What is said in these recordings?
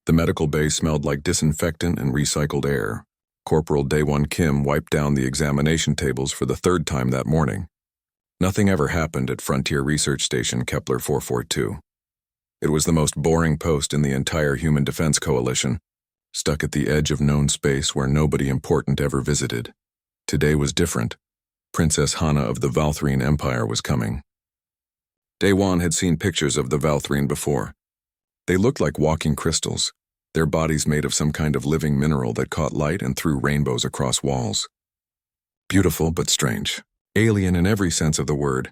The medical bay smelled like disinfectant and recycled air. Corporal Daewon Kim wiped down the examination tables for the third time that morning. Nothing ever happened at Frontier Research Station Kepler 442. It was the most boring post in the entire Human Defense Coalition, stuck at the edge of known space where nobody important ever visited. Today was different. Princess Hana of the Valthrine Empire was coming. Daewon had seen pictures of the Valthrine before. They looked like walking crystals, their bodies made of some kind of living mineral that caught light and threw rainbows across walls. Beautiful but strange. Alien in every sense of the word.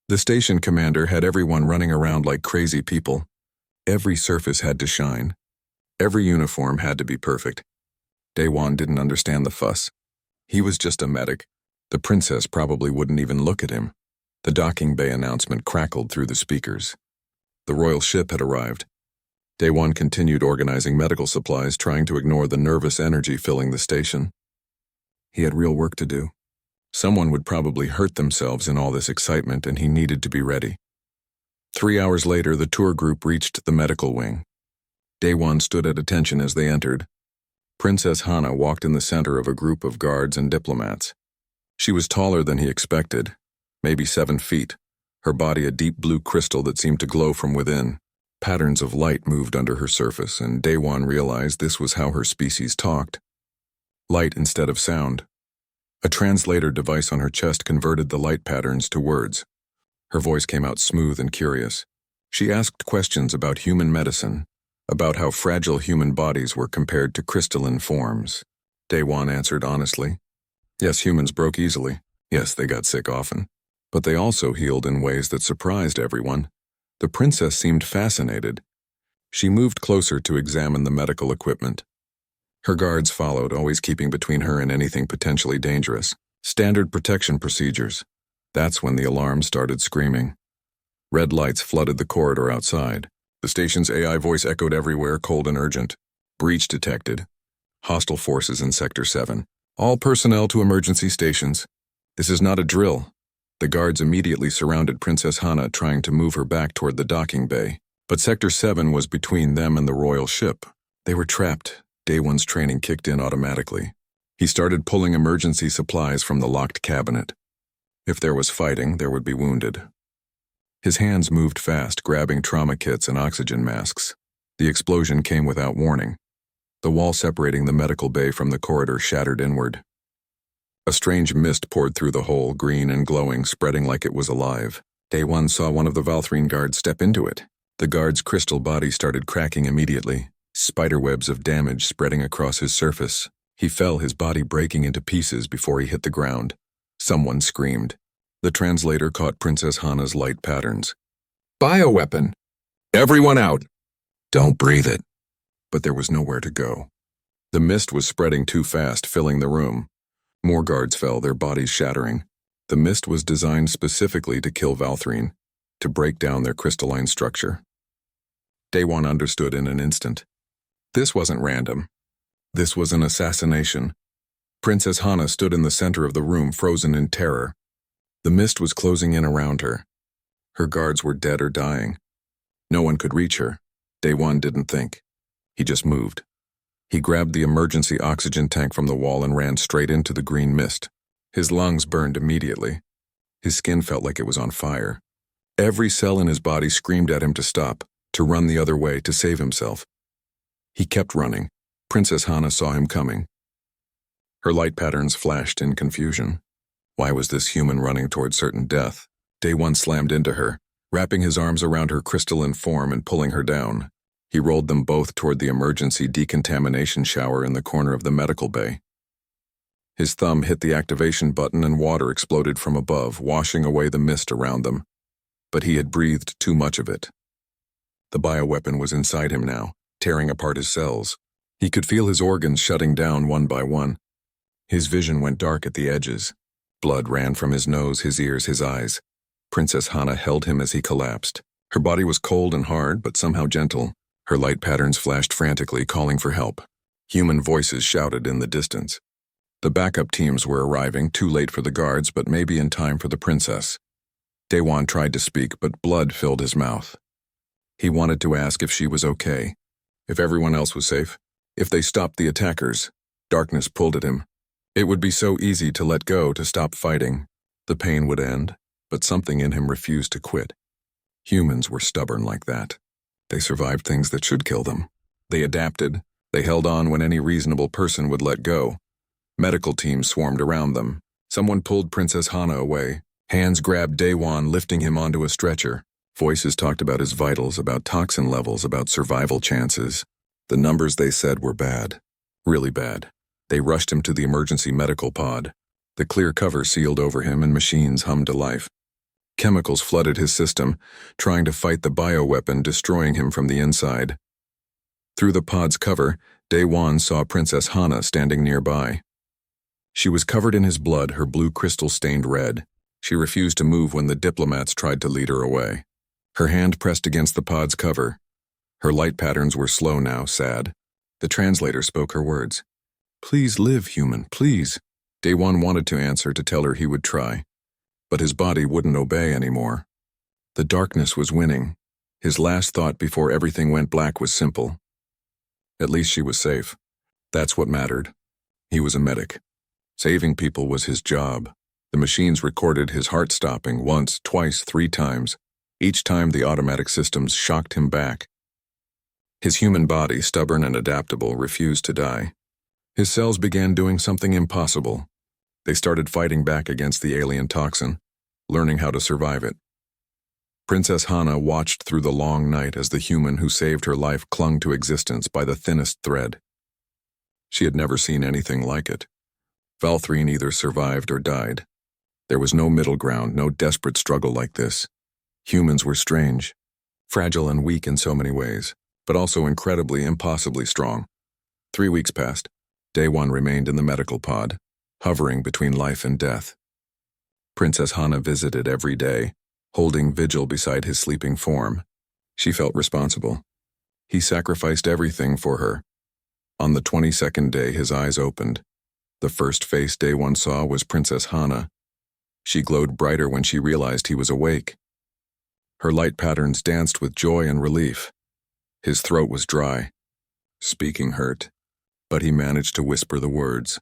The station commander had everyone running around like crazy people. Every surface had to shine. Every uniform had to be perfect. Daewon didn't understand the fuss. He was just a medic. The princess probably wouldn't even look at him. The docking bay announcement crackled through the speakers. The royal ship had arrived. Daewon continued organizing medical supplies, trying to ignore the nervous energy filling the station. He had real work to do. Someone would probably hurt themselves in all this excitement, and he needed to be ready. 3 hours later, the tour group reached the medical wing. Daewon stood at attention as they entered. Princess Hana walked in the center of a group of guards and diplomats. She was taller than he expected, maybe 7 feet, her body a deep blue crystal that seemed to glow from within. Patterns of light moved under her surface, and Daewon realized this was how her species talked. Light instead of sound. A translator device on her chest converted the light patterns to words. Her voice came out smooth and curious. She asked questions about human medicine, about how fragile human bodies were compared to crystalline forms. Daewon answered honestly. Yes, humans broke easily. Yes, they got sick often. But they also healed in ways that surprised everyone. The princess seemed fascinated. She moved closer to examine the medical equipment. Her guards followed, always keeping between her and anything potentially dangerous. Standard protection procedures. That's when the alarm started screaming. Red lights flooded the corridor outside. The station's AI voice echoed everywhere, cold and urgent. Breach detected. Hostile forces in Sector 7. All personnel to emergency stations. This is not a drill. The guards immediately surrounded Princess Hana, trying to move her back toward the docking bay. But Sector 7 was between them and the royal ship. They were trapped. Daewon's training kicked in automatically. He started pulling emergency supplies from the locked cabinet. If there was fighting, there would be wounded. His hands moved fast, grabbing trauma kits and oxygen masks. The explosion came without warning. The wall separating the medical bay from the corridor shattered inward. A strange mist poured through the hole, green and glowing, spreading like it was alive. Daewon saw one of the Valthrine guards step into it. The guard's crystal body started cracking immediately, spiderwebs of damage spreading across his surface. He fell, his body breaking into pieces before he hit the ground. Someone screamed. The translator caught Princess Hana's light patterns. Bioweapon! Everyone out! Don't breathe it. But there was nowhere to go. The mist was spreading too fast, filling the room. More guards fell, their bodies shattering. The mist was designed specifically to kill Valthrine, to break down their crystalline structure. Daewon understood in an instant. This wasn't random. This was an assassination. Princess Hana stood in the center of the room, frozen in terror. The mist was closing in around her. Her guards were dead or dying. No one could reach her. Daewon didn't think. He just moved. He grabbed the emergency oxygen tank from the wall and ran straight into the green mist. His lungs burned immediately. His skin felt like it was on fire. Every cell in his body screamed at him to stop, to run the other way, to save himself. He kept running. Princess Hana saw him coming. Her light patterns flashed in confusion. Why was this human running toward certain death? Daewon slammed into her, wrapping his arms around her crystalline form and pulling her down. He rolled them both toward the emergency decontamination shower in the corner of the medical bay. His thumb hit the activation button and water exploded from above, washing away the mist around them. But he had breathed too much of it. The bioweapon was inside him now, tearing apart his cells. He could feel his organs shutting down one by one. His vision went dark at the edges. Blood ran from his nose, his ears, his eyes. Princess Hana held him as he collapsed. Her body was cold and hard, but somehow gentle. Her light patterns flashed frantically, calling for help. Human voices shouted in the distance. The backup teams were arriving, too late for the guards, but maybe in time for the princess. Daewon tried to speak, but blood filled his mouth. He wanted to ask if she was okay. If everyone else was safe, if they stopped the attackers, darkness pulled at him. It would be so easy to let go, to stop fighting. The pain would end, but something in him refused to quit. Humans were stubborn like that. They survived things that should kill them. They adapted. They held on when any reasonable person would let go. Medical teams swarmed around them. Someone pulled Princess Hana away. Hands grabbed Daewon, lifting him onto a stretcher. Voices talked about his vitals, about toxin levels, about survival chances. The numbers they said were bad. Really bad. They rushed him to the emergency medical pod. The clear cover sealed over him and machines hummed to life. Chemicals flooded his system, trying to fight the bioweapon, destroying him from the inside. Through the pod's cover, Daewon saw Princess Hana standing nearby. She was covered in his blood, her blue crystal stained red. She refused to move when the diplomats tried to lead her away. Her hand pressed against the pod's cover. Her light patterns were slow now, sad. The translator spoke her words. "Please live, human, please." Daewon wanted to answer, to tell her he would try. But his body wouldn't obey anymore. The darkness was winning. His last thought before everything went black was simple. At least she was safe. That's what mattered. He was a medic. Saving people was his job. The machines recorded his heart stopping once, twice, 3 times. Each time the automatic systems shocked him back. His human body, stubborn and adaptable, refused to die. His cells began doing something impossible. They started fighting back against the alien toxin, learning how to survive it. Princess Hana watched through the long night as the human who saved her life clung to existence by the thinnest thread. She had never seen anything like it. Valthrine either survived or died. There was no middle ground, no desperate struggle like this. Humans were strange, fragile and weak in so many ways, but also incredibly, impossibly strong. 3 weeks passed. Daewon remained in the medical pod, hovering between life and death. Princess Hana visited every day, holding vigil beside his sleeping form. She felt responsible. He sacrificed everything for her. On the 22nd day, his eyes opened. The first face Daewon saw was Princess Hana. She glowed brighter when she realized he was awake. Her light patterns danced with joy and relief. His throat was dry. Speaking hurt, but he managed to whisper the words.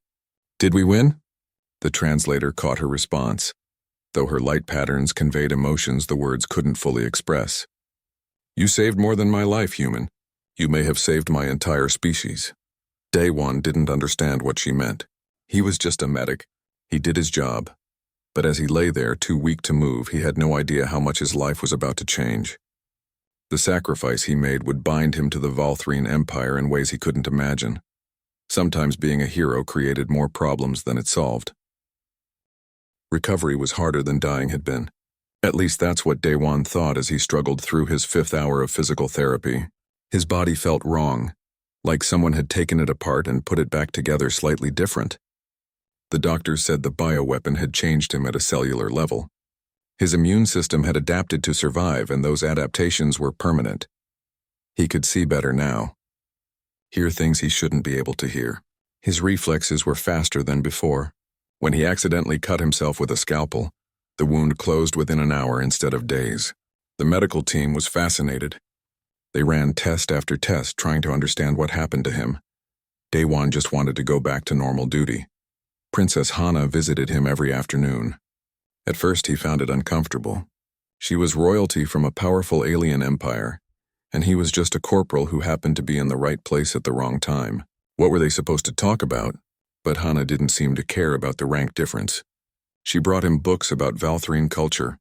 "Did we win?" The translator caught her response. Though her light patterns conveyed emotions the words couldn't fully express. "You saved more than my life, human. You may have saved my entire species." Daewon didn't understand what she meant. He was just a medic. He did his job. But as he lay there, too weak to move, he had no idea how much his life was about to change. The sacrifice he made would bind him to the Valthrine Empire in ways he couldn't imagine. Sometimes being a hero created more problems than it solved. Recovery was harder than dying had been. At least that's what Daewon thought as he struggled through his 5th hour of physical therapy. His body felt wrong, like someone had taken it apart and put it back together slightly different. The doctors said the bioweapon had changed him at a cellular level. His immune system had adapted to survive, and those adaptations were permanent. He could see better now. Hear things he shouldn't be able to hear. His reflexes were faster than before. When he accidentally cut himself with a scalpel, the wound closed within an hour instead of days. The medical team was fascinated. They ran test after test trying to understand what happened to him. Daewon just wanted to go back to normal duty. Princess Hana visited him every afternoon. At first he found it uncomfortable. She was royalty from a powerful alien empire, and he was just a corporal who happened to be in the right place at the wrong time. What were they supposed to talk about? But Hana didn't seem to care about the rank difference. She brought him books about Valthrine culture,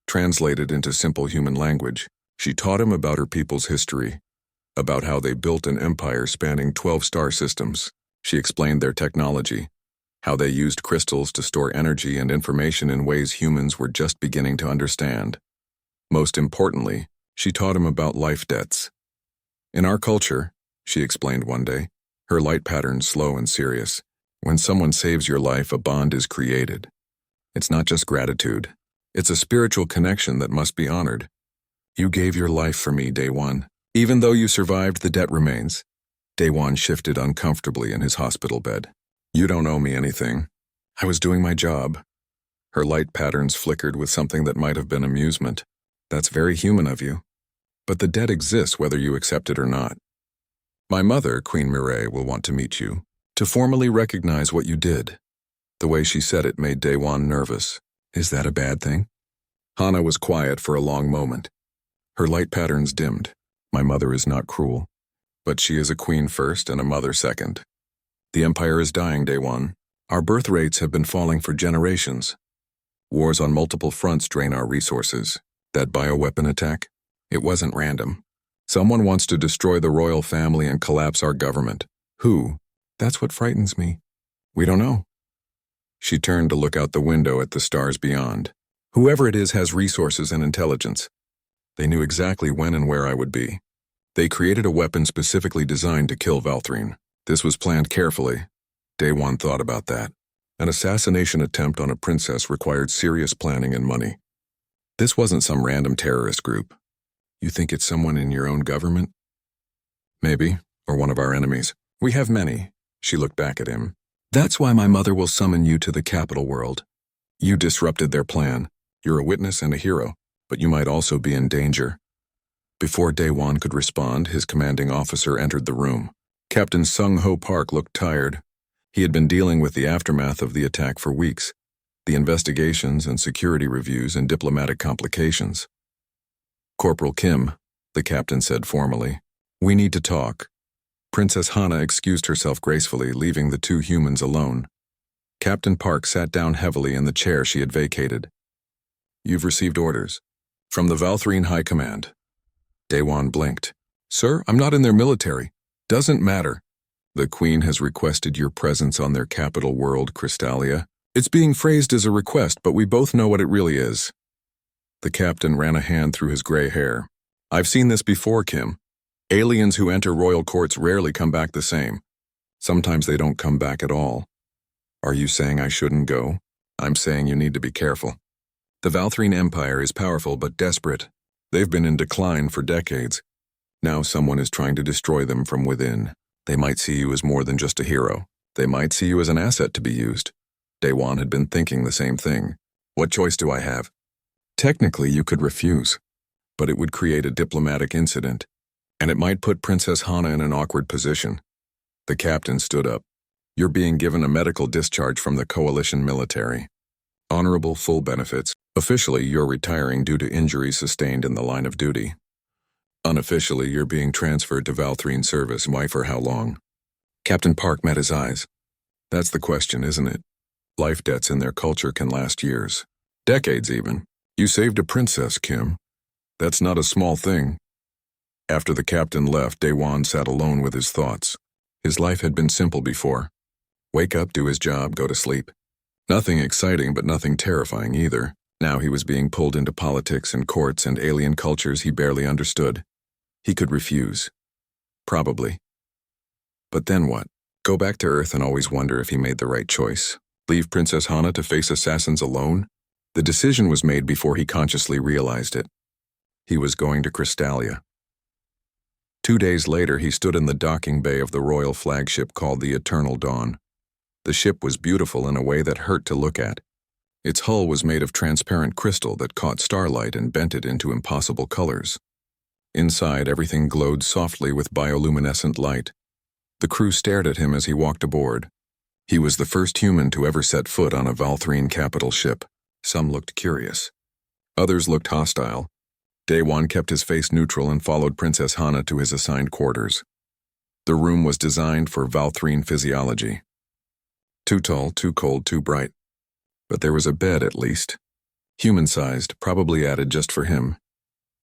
translated into simple human language. She taught him about her people's history, about how they built an empire spanning 12 star systems. She explained their technology, how they used crystals to store energy and information in ways humans were just beginning to understand. Most importantly, she taught him about life debts. In our culture, she explained one day, her light pattern slow and serious, when someone saves your life, a bond is created. It's not just gratitude. It's a spiritual connection that must be honored. You gave your life for me, Daewon. Even though you survived, the debt remains. Daewon shifted uncomfortably in his hospital bed. You don't owe me anything. I was doing my job. Her light patterns flickered with something that might have been amusement. That's very human of you. But the debt exists whether you accept it or not. My mother, Queen Mireille, will want to meet you, to formally recognize what you did. The way she said it made Daewon nervous. Is that a bad thing? Hana was quiet for a long moment. Her light patterns dimmed. My mother is not cruel, but she is a queen first and a mother second. The empire is dying, Daewon. Our birth rates have been falling for generations. Wars on multiple fronts drain our resources. That bioweapon attack? It wasn't random. Someone wants to destroy the royal family and collapse our government. Who? That's what frightens me. We don't know. She turned to look out the window at the stars beyond. Whoever it is has resources and intelligence. They knew exactly when and where I would be. They created a weapon specifically designed to kill Valthrine. This was planned carefully. Daewon thought about that. An assassination attempt on a princess required serious planning and money. This wasn't some random terrorist group. You think it's someone in your own government? Maybe, or one of our enemies. We have many. She looked back at him. That's why my mother will summon you to the capital world. You disrupted their plan. You're a witness and a hero, but you might also be in danger. Before Daewon could respond, his commanding officer entered the room. Captain Sung-Ho Park looked tired. He had been dealing with the aftermath of the attack for weeks, the investigations and security reviews and diplomatic complications. Corporal Kim, the captain said formally, we need to talk. Princess Hana excused herself gracefully, leaving the two humans alone. Captain Park sat down heavily in the chair she had vacated. You've received orders. From the Valthrine High Command. Daewon blinked. Sir, I'm not in their military. Doesn't matter. The Queen has requested your presence on their capital world, Crystalia. It's being phrased as a request, but we both know what it really is. The captain ran a hand through his gray hair. I've seen this before, Kim. Aliens who enter royal courts rarely come back the same. Sometimes they don't come back at all. Are you saying I shouldn't go? I'm saying you need to be careful. The Valthrine Empire is powerful but desperate. They've been in decline for decades. Now someone is trying to destroy them from within. They might see you as more than just a hero. They might see you as an asset to be used. Daewon had been thinking the same thing. What choice do I have? Technically, you could refuse, but it would create a diplomatic incident, and it might put Princess Hana in an awkward position. The captain stood up. You're being given a medical discharge from the coalition military. Honorable full benefits. Officially, you're retiring due to injuries sustained in the line of duty. Unofficially, you're being transferred to Valthrine service. Why for how long? Captain Park met his eyes. That's the question, isn't it? Life debts in their culture can last years. Decades even. You saved a princess, Kim. That's not a small thing. After the captain left, Daewon sat alone with his thoughts. His life had been simple before. Wake up, do his job, go to sleep. Nothing exciting, but nothing terrifying either. Now he was being pulled into politics and courts and alien cultures he barely understood. He could refuse. Probably. But then what? Go back to Earth and always wonder if he made the right choice. Leave Princess Hana to face assassins alone? The decision was made before he consciously realized it. He was going to Crystalia. 2 days later, he stood in the docking bay of the royal flagship called the Eternal Dawn. The ship was beautiful in a way that hurt to look at. Its hull was made of transparent crystal that caught starlight and bent it into impossible colors. Inside, everything glowed softly with bioluminescent light. The crew stared at him as he walked aboard. He was the first human to ever set foot on a Valthrine capital ship. Some looked curious. Others looked hostile. Daewon kept his face neutral and followed Princess Hana to his assigned quarters. The room was designed for Valthrine physiology. Too tall, too cold, too bright. But there was a bed at least. Human-sized, probably added just for him.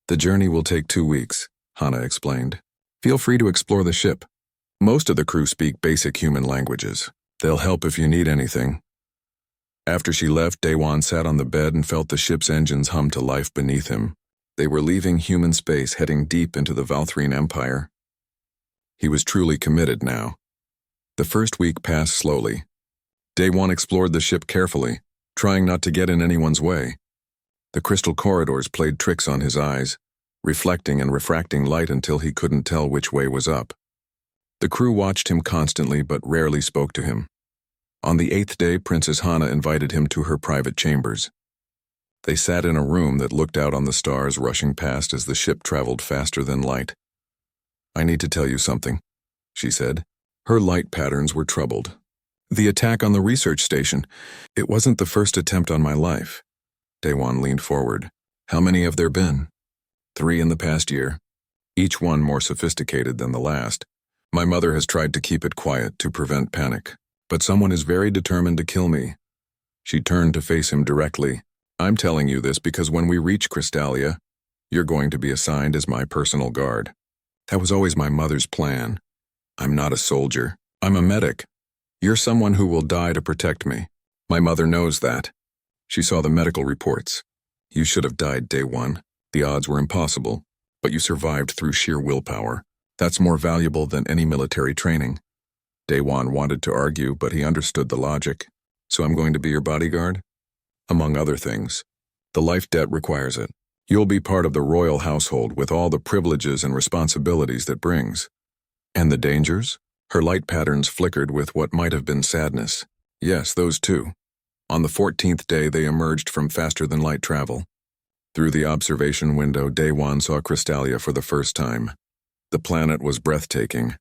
The journey will take 2 weeks, Hana explained. Feel free to explore the ship. Most of the crew speak basic human languages. They'll help if you need anything. After she left, Daewon sat on the bed and felt the ship's engines hum to life beneath him. They were leaving human space, heading deep into the Valthrine Empire. He was truly committed now. The first week passed slowly. Daewon explored the ship carefully, trying not to get in anyone's way. The crystal corridors played tricks on his eyes, reflecting and refracting light until he couldn't tell which way was up. The crew watched him constantly but rarely spoke to him. On the 8th day, Princess Hana invited him to her private chambers. They sat in a room that looked out on the stars rushing past as the ship traveled faster than light. I need to tell you something. she said. Her light patterns were troubled. The attack on the research station. It wasn't the first attempt on my life. Daewon leaned forward. How many have there been? 3 in the past year. Each one more sophisticated than the last. My mother has tried to keep it quiet to prevent panic, but someone is very determined to kill me. She turned to face him directly. I'm telling you this because when we reach Crystalia, you're going to be assigned as my personal guard. That was always my mother's plan. I'm not a soldier. I'm a medic. You're someone who will die to protect me. My mother knows that. She saw the medical reports. You should have died day one. The odds were impossible, but you survived through sheer willpower. That's more valuable than any military training. Daewon wanted to argue, but he understood the logic. So I'm going to be your bodyguard? Among other things. The life debt requires it. You'll be part of the royal household with all the privileges and responsibilities that brings. And the dangers? Her light patterns flickered with what might have been sadness. Yes, those too. On the 14th day, they emerged from faster-than-light travel. Through the observation window, Daewon saw Crystalia for the first time. The planet was breathtaking.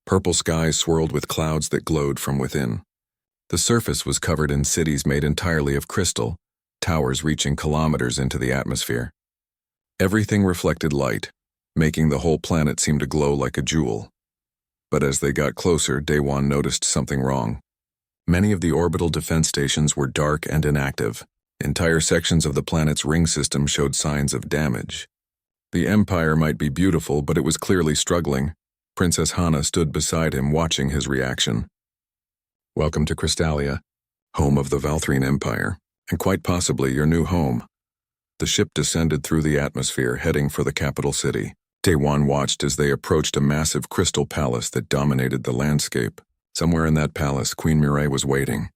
Purple skies swirled with clouds that glowed from within. The surface was covered in cities made entirely of crystal, towers reaching kilometers into the atmosphere. Everything reflected light, making the whole planet seem to glow like a jewel. But as they got closer, Daewon noticed something wrong. Many of the orbital defense stations were dark and inactive. Entire sections of the planet's ring system showed signs of damage. The Empire might be beautiful, but it was clearly struggling. Princess Hana stood beside him, watching his reaction. Welcome to Crystalia, home of the Valthrine Empire, and quite possibly your new home. The ship descended through the atmosphere, heading for the capital city. Daewon watched as they approached a massive crystal palace that dominated the landscape. Somewhere in that palace, Queen Mireille was waiting.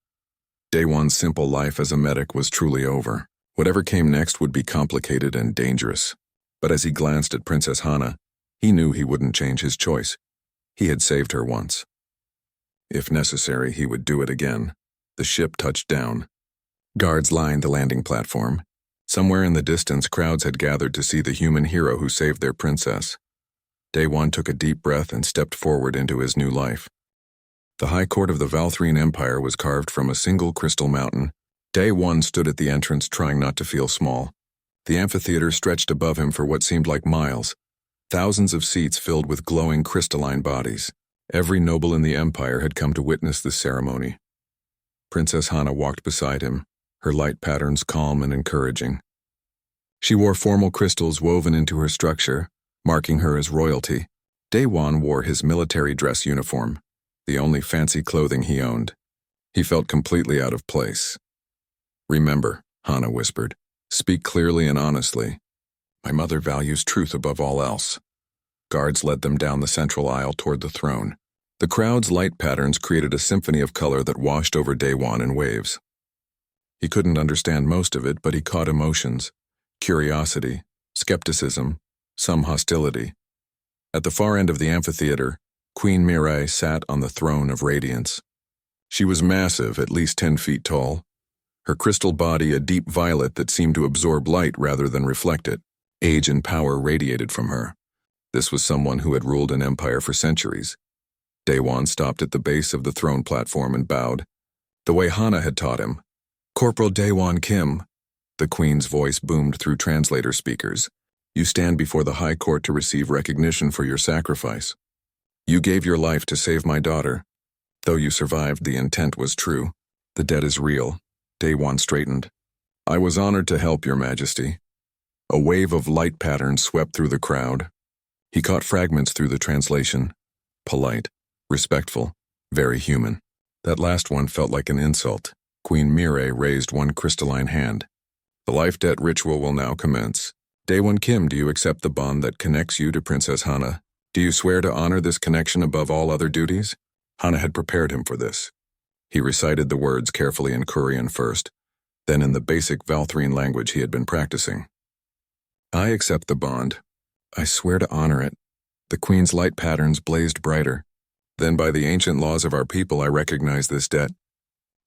Daewon's simple life as a medic was truly over. Whatever came next would be complicated and dangerous. But as he glanced at Princess Hana, he knew he wouldn't change his choice. He had saved her once. If necessary, he would do it again. The ship touched down. Guards lined the landing platform. Somewhere in the distance, crowds had gathered to see the human hero who saved their princess. Daewon took a deep breath and stepped forward into his new life. The high court of the Valthrine Empire was carved from a single crystal mountain. Daewon stood at the entrance, trying not to feel small. The amphitheater stretched above him for what seemed like miles. Thousands of seats filled with glowing crystalline bodies. Every noble in the empire had come to witness this ceremony. Princess Hana walked beside him, her light patterns calm and encouraging. She wore formal crystals woven into her structure, marking her as royalty. Daewon wore his military dress uniform, the only fancy clothing he owned. He felt completely out of place. Remember, Hana whispered, speak clearly and honestly. My mother values truth above all else. Guards led them down the central aisle toward the throne. The crowd's light patterns created a symphony of color that washed over Daewon in waves. He couldn't understand most of it, but he caught emotions, curiosity, skepticism, some hostility. At the far end of the amphitheater, Queen Mireille sat on the throne of radiance. She was massive, at least 10 feet tall. Her crystal body a deep violet that seemed to absorb light rather than reflect it. Age and power radiated from her. This was someone who had ruled an empire for centuries. Daewon stopped at the base of the throne platform and bowed, the way Hana had taught him. Corporal Daewon Kim, the Queen's voice boomed through translator speakers. You stand before the High Court to receive recognition for your sacrifice. You gave your life to save my daughter. Though you survived, the intent was true. The debt is real. Daewon straightened. I was honored to help, Your Majesty. A wave of light patterns swept through the crowd. He caught fragments through the translation. Polite, respectful, very human. That last one felt like an insult. Queen Mireille raised one crystalline hand. The life debt ritual will now commence. Daewon Kim, do you accept the bond that connects you to Princess Hana? Do you swear to honor this connection above all other duties? Hana had prepared him for this. He recited the words carefully in Korean first, then in the basic Valthrine language he had been practicing. I accept the bond. I swear to honor it. The Queen's light patterns blazed brighter. Then by the ancient laws of our people, I recognize this debt.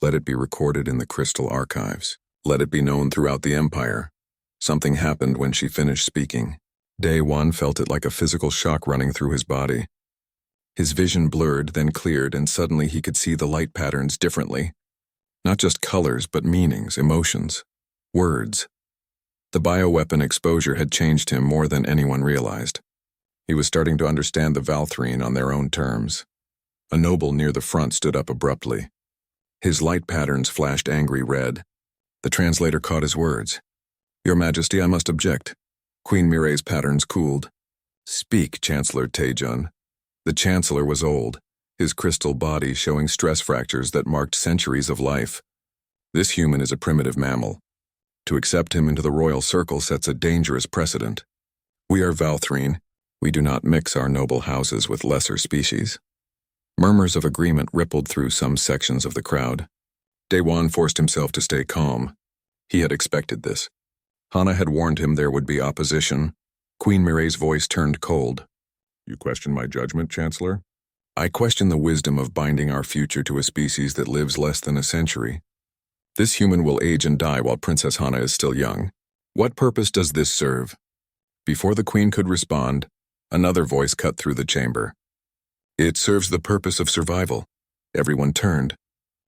Let it be recorded in the crystal archives. Let it be known throughout the empire. Something happened when she finished speaking. Daewon felt it like a physical shock running through his body. His vision blurred, then cleared, and suddenly he could see the light patterns differently. Not just colors, but meanings, emotions, words. The bioweapon exposure had changed him more than anyone realized. He was starting to understand the Valthrine on their own terms. A noble near the front stood up abruptly. His light patterns flashed angry red. The translator caught his words. "Your Majesty, I must object." Queen Mireille's patterns cooled. "Speak, Chancellor Taejun." The Chancellor was old, his crystal body showing stress fractures that marked centuries of life. This human is a primitive mammal. To accept him into the royal circle sets a dangerous precedent. We are Valthrine. We do not mix our noble houses with lesser species. Murmurs of agreement rippled through some sections of the crowd. Daewon forced himself to stay calm. He had expected this. Hana had warned him there would be opposition. Queen Mireille's voice turned cold. "You question my judgment, Chancellor?" "I question the wisdom of binding our future to a species that lives less than a century. This human will age and die while Princess Hana is still young. What purpose does this serve?" Before the queen could respond, another voice cut through the chamber. "It serves the purpose of survival." Everyone turned.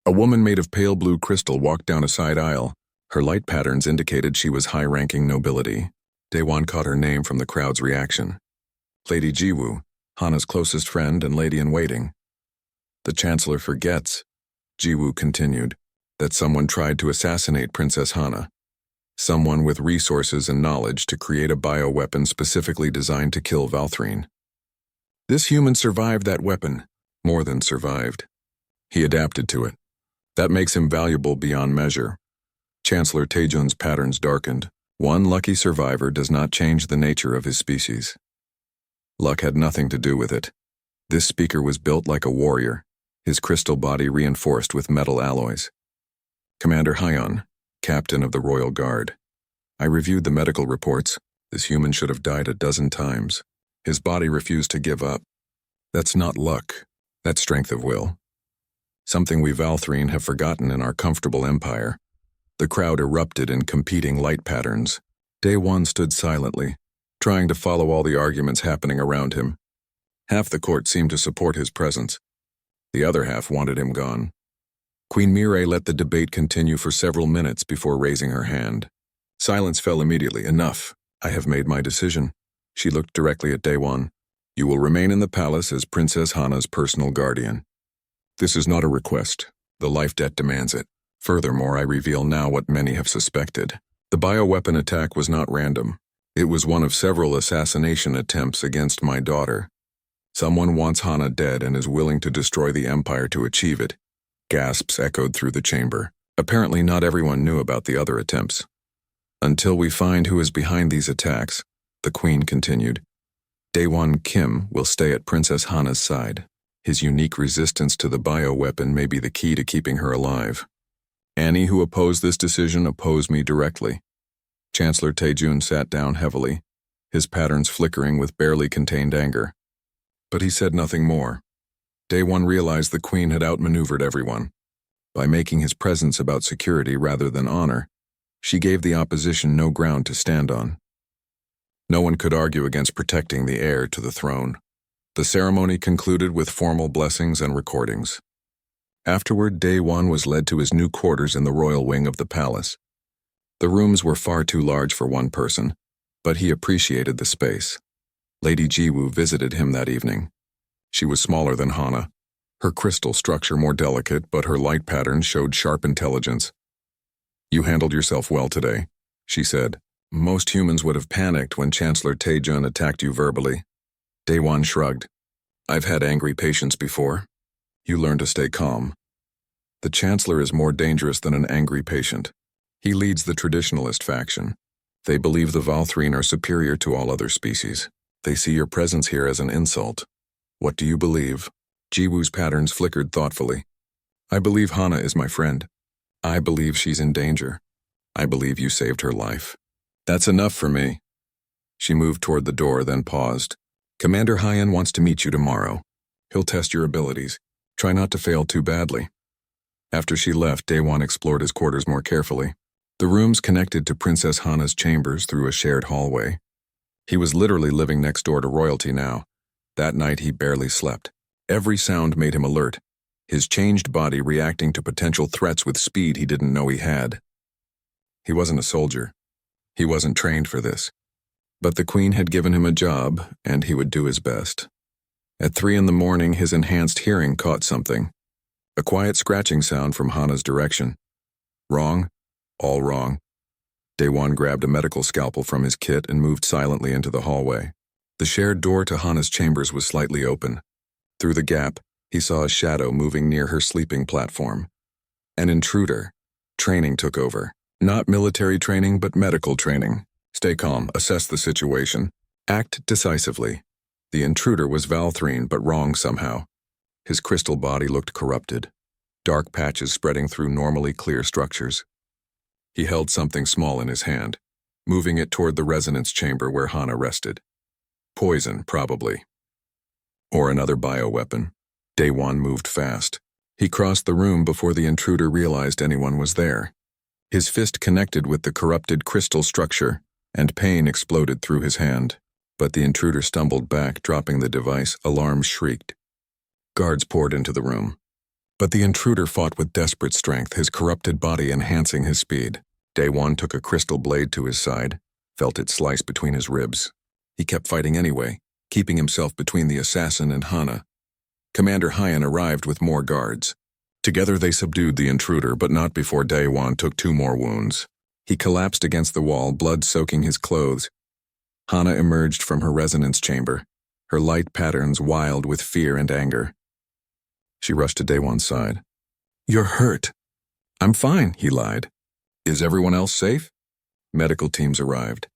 A woman made of pale blue crystal walked down a side aisle. Her light patterns indicated she was high-ranking nobility. Daewon caught her name from the crowd's reaction. Lady Jiwoo, Hana's closest friend and lady-in-waiting. "The Chancellor forgets," Jiwoo continued, "that someone tried to assassinate Princess Hana. Someone with resources and knowledge to create a bioweapon specifically designed to kill Valthrine. This human survived that weapon, more than survived. He adapted to it. That makes him valuable beyond measure." Chancellor Taejun's patterns darkened. One lucky survivor does not change the nature of his species. Luck had nothing to do with it. This speaker was built like a warrior, his crystal body reinforced with metal alloys. "Commander Hyun, captain of the Royal Guard. I reviewed the medical reports. This human should have died a dozen times. His body refused to give up. That's not luck. That's strength of will. Something we Valthrine have forgotten in our comfortable empire." The crowd erupted in competing light patterns. Daewon stood silently, trying to follow all the arguments happening around him. Half the court seemed to support his presence. The other half wanted him gone. Queen Mireille let the debate continue for several minutes before raising her hand. Silence fell immediately. "Enough. I have made my decision." She looked directly at Daewon. "You will remain in the palace as Princess Hana's personal guardian. This is not a request. The life debt demands it. Furthermore, I reveal now what many have suspected. The bioweapon attack was not random. It was one of several assassination attempts against my daughter. Someone wants Hana dead and is willing to destroy the Empire to achieve it." Gasps echoed through the chamber. Apparently not everyone knew about the other attempts. "Until we find who is behind these attacks," the Queen continued, "Daewon Kim will stay at Princess Hana's side. His unique resistance to the bioweapon may be the key to keeping her alive. Any who oppose this decision oppose me directly." Chancellor Taejun sat down heavily, his patterns flickering with barely contained anger. But he said nothing more. Daewon realized the Queen had outmaneuvered everyone. By making his presence about security rather than honor, she gave the opposition no ground to stand on. No one could argue against protecting the heir to the throne. The ceremony concluded with formal blessings and recordings. Afterward, Daewon was led to his new quarters in the royal wing of the palace. The rooms were far too large for one person, but he appreciated the space. Lady Jiwoo visited him that evening. She was smaller than Hana, her crystal structure more delicate, but her light patterns showed sharp intelligence. "You handled yourself well today," she said. "Most humans would have panicked when Chancellor Taejun attacked you verbally." Daewon shrugged. "I've had angry patients before. You learn to stay calm. The Chancellor is more dangerous than an angry patient. He leads the traditionalist faction. They believe the Valthrine are superior to all other species. They see your presence here as an insult. What do you believe?" Jiwoo's patterns flickered thoughtfully. "I believe Hana is my friend. I believe she's in danger. I believe you saved her life. That's enough for me." She moved toward the door, then paused. "Commander Hyun wants to meet you tomorrow. He'll test your abilities. Try not to fail too badly." After she left, Daewon explored his quarters more carefully. The rooms connected to Princess Hana's chambers through a shared hallway. He was literally living next door to royalty now. That night he barely slept. Every sound made him alert, his changed body reacting to potential threats with speed he didn't know he had. He wasn't a soldier. He wasn't trained for this. But the Queen had given him a job, and he would do his best. At 3 a.m, his enhanced hearing caught something. A quiet scratching sound from Hana's direction. Wrong. All wrong. Daewon grabbed a medical scalpel from his kit and moved silently into the hallway. The shared door to Hana's chambers was slightly open. Through the gap, he saw a shadow moving near her sleeping platform. An intruder. Training took over. Not military training, but medical training. Stay calm, assess the situation. Act decisively. The intruder was Valthrine, but wrong somehow. His crystal body looked corrupted. Dark patches spreading through normally clear structures. He held something small in his hand, moving it toward the resonance chamber where Hana rested. Poison, probably. Or another bioweapon. Daewon moved fast. He crossed the room before the intruder realized anyone was there. His fist connected with the corrupted crystal structure, and pain exploded through his hand. But the intruder stumbled back, dropping the device. Alarms shrieked. Guards poured into the room. But the intruder fought with desperate strength, his corrupted body enhancing his speed. Daewon took a crystal blade to his side, felt it slice between his ribs. He kept fighting anyway, keeping himself between the assassin and Hana. Commander Hyan arrived with more guards. Together they subdued the intruder, but not before Daewon took 2 more wounds. He collapsed against the wall, blood soaking his clothes. Hana emerged from her resonance chamber, her light patterns wild with fear and anger. She rushed to Daewon's side. "You're hurt." "I'm fine," he lied. "Is everyone else safe?" Medical teams arrived.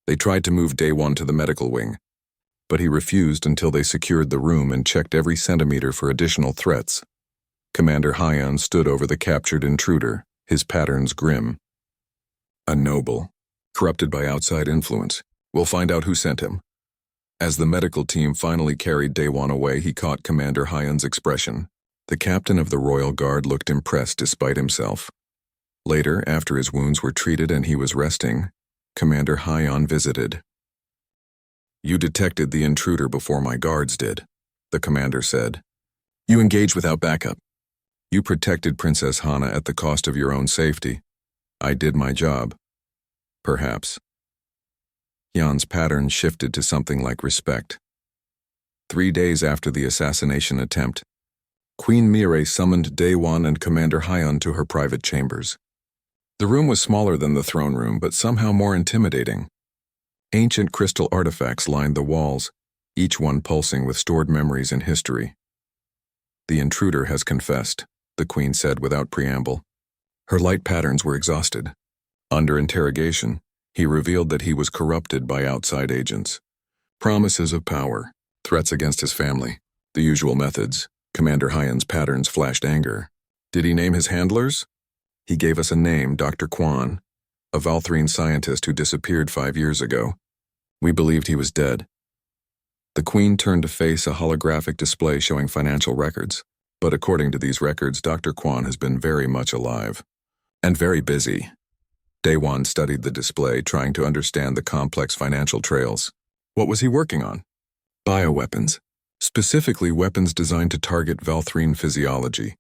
They tried to move Daewon to the medical wing, but he refused until they secured the room and checked every centimeter for additional threats. Commander Hyan stood over the captured intruder, his patterns grim. A noble, corrupted by outside influence. We'll find out who sent him. As the medical team finally carried Daewon away, he caught Commander Hyan's expression. The captain of the Royal Guard looked impressed despite himself. Later, after his wounds were treated and he was resting, Commander Hyan visited. "You detected the intruder before my guards did," the commander said. "You engaged without backup. You protected Princess Hana at the cost of your own safety. I did my job. Perhaps." Hyan's pattern shifted to something like respect. 3 days after the assassination attempt, Queen Mire summoned Daewon and Commander Hyan to her private chambers. The room was smaller than the throne room, but somehow more intimidating. Ancient crystal artifacts lined the walls, each one pulsing with stored memories and history. "The intruder has confessed," the Queen said without preamble. Her light patterns were exhausted. Under interrogation, he revealed that he was corrupted by outside agents. Promises of power, threats against his family, the usual methods. Commander Hyan's patterns flashed anger. "Did he name his handlers?" "He gave us a name, Dr. Kwan, a Valthrine scientist who disappeared 5 years ago. We believed he was dead." The Queen turned to face a holographic display showing financial records. But according to these records, Dr. Kwan has been very much alive. And very busy. Daewon studied the display, trying to understand the complex financial trails. What was he working on? Bioweapons. Specifically weapons designed to target Valthrine physiology.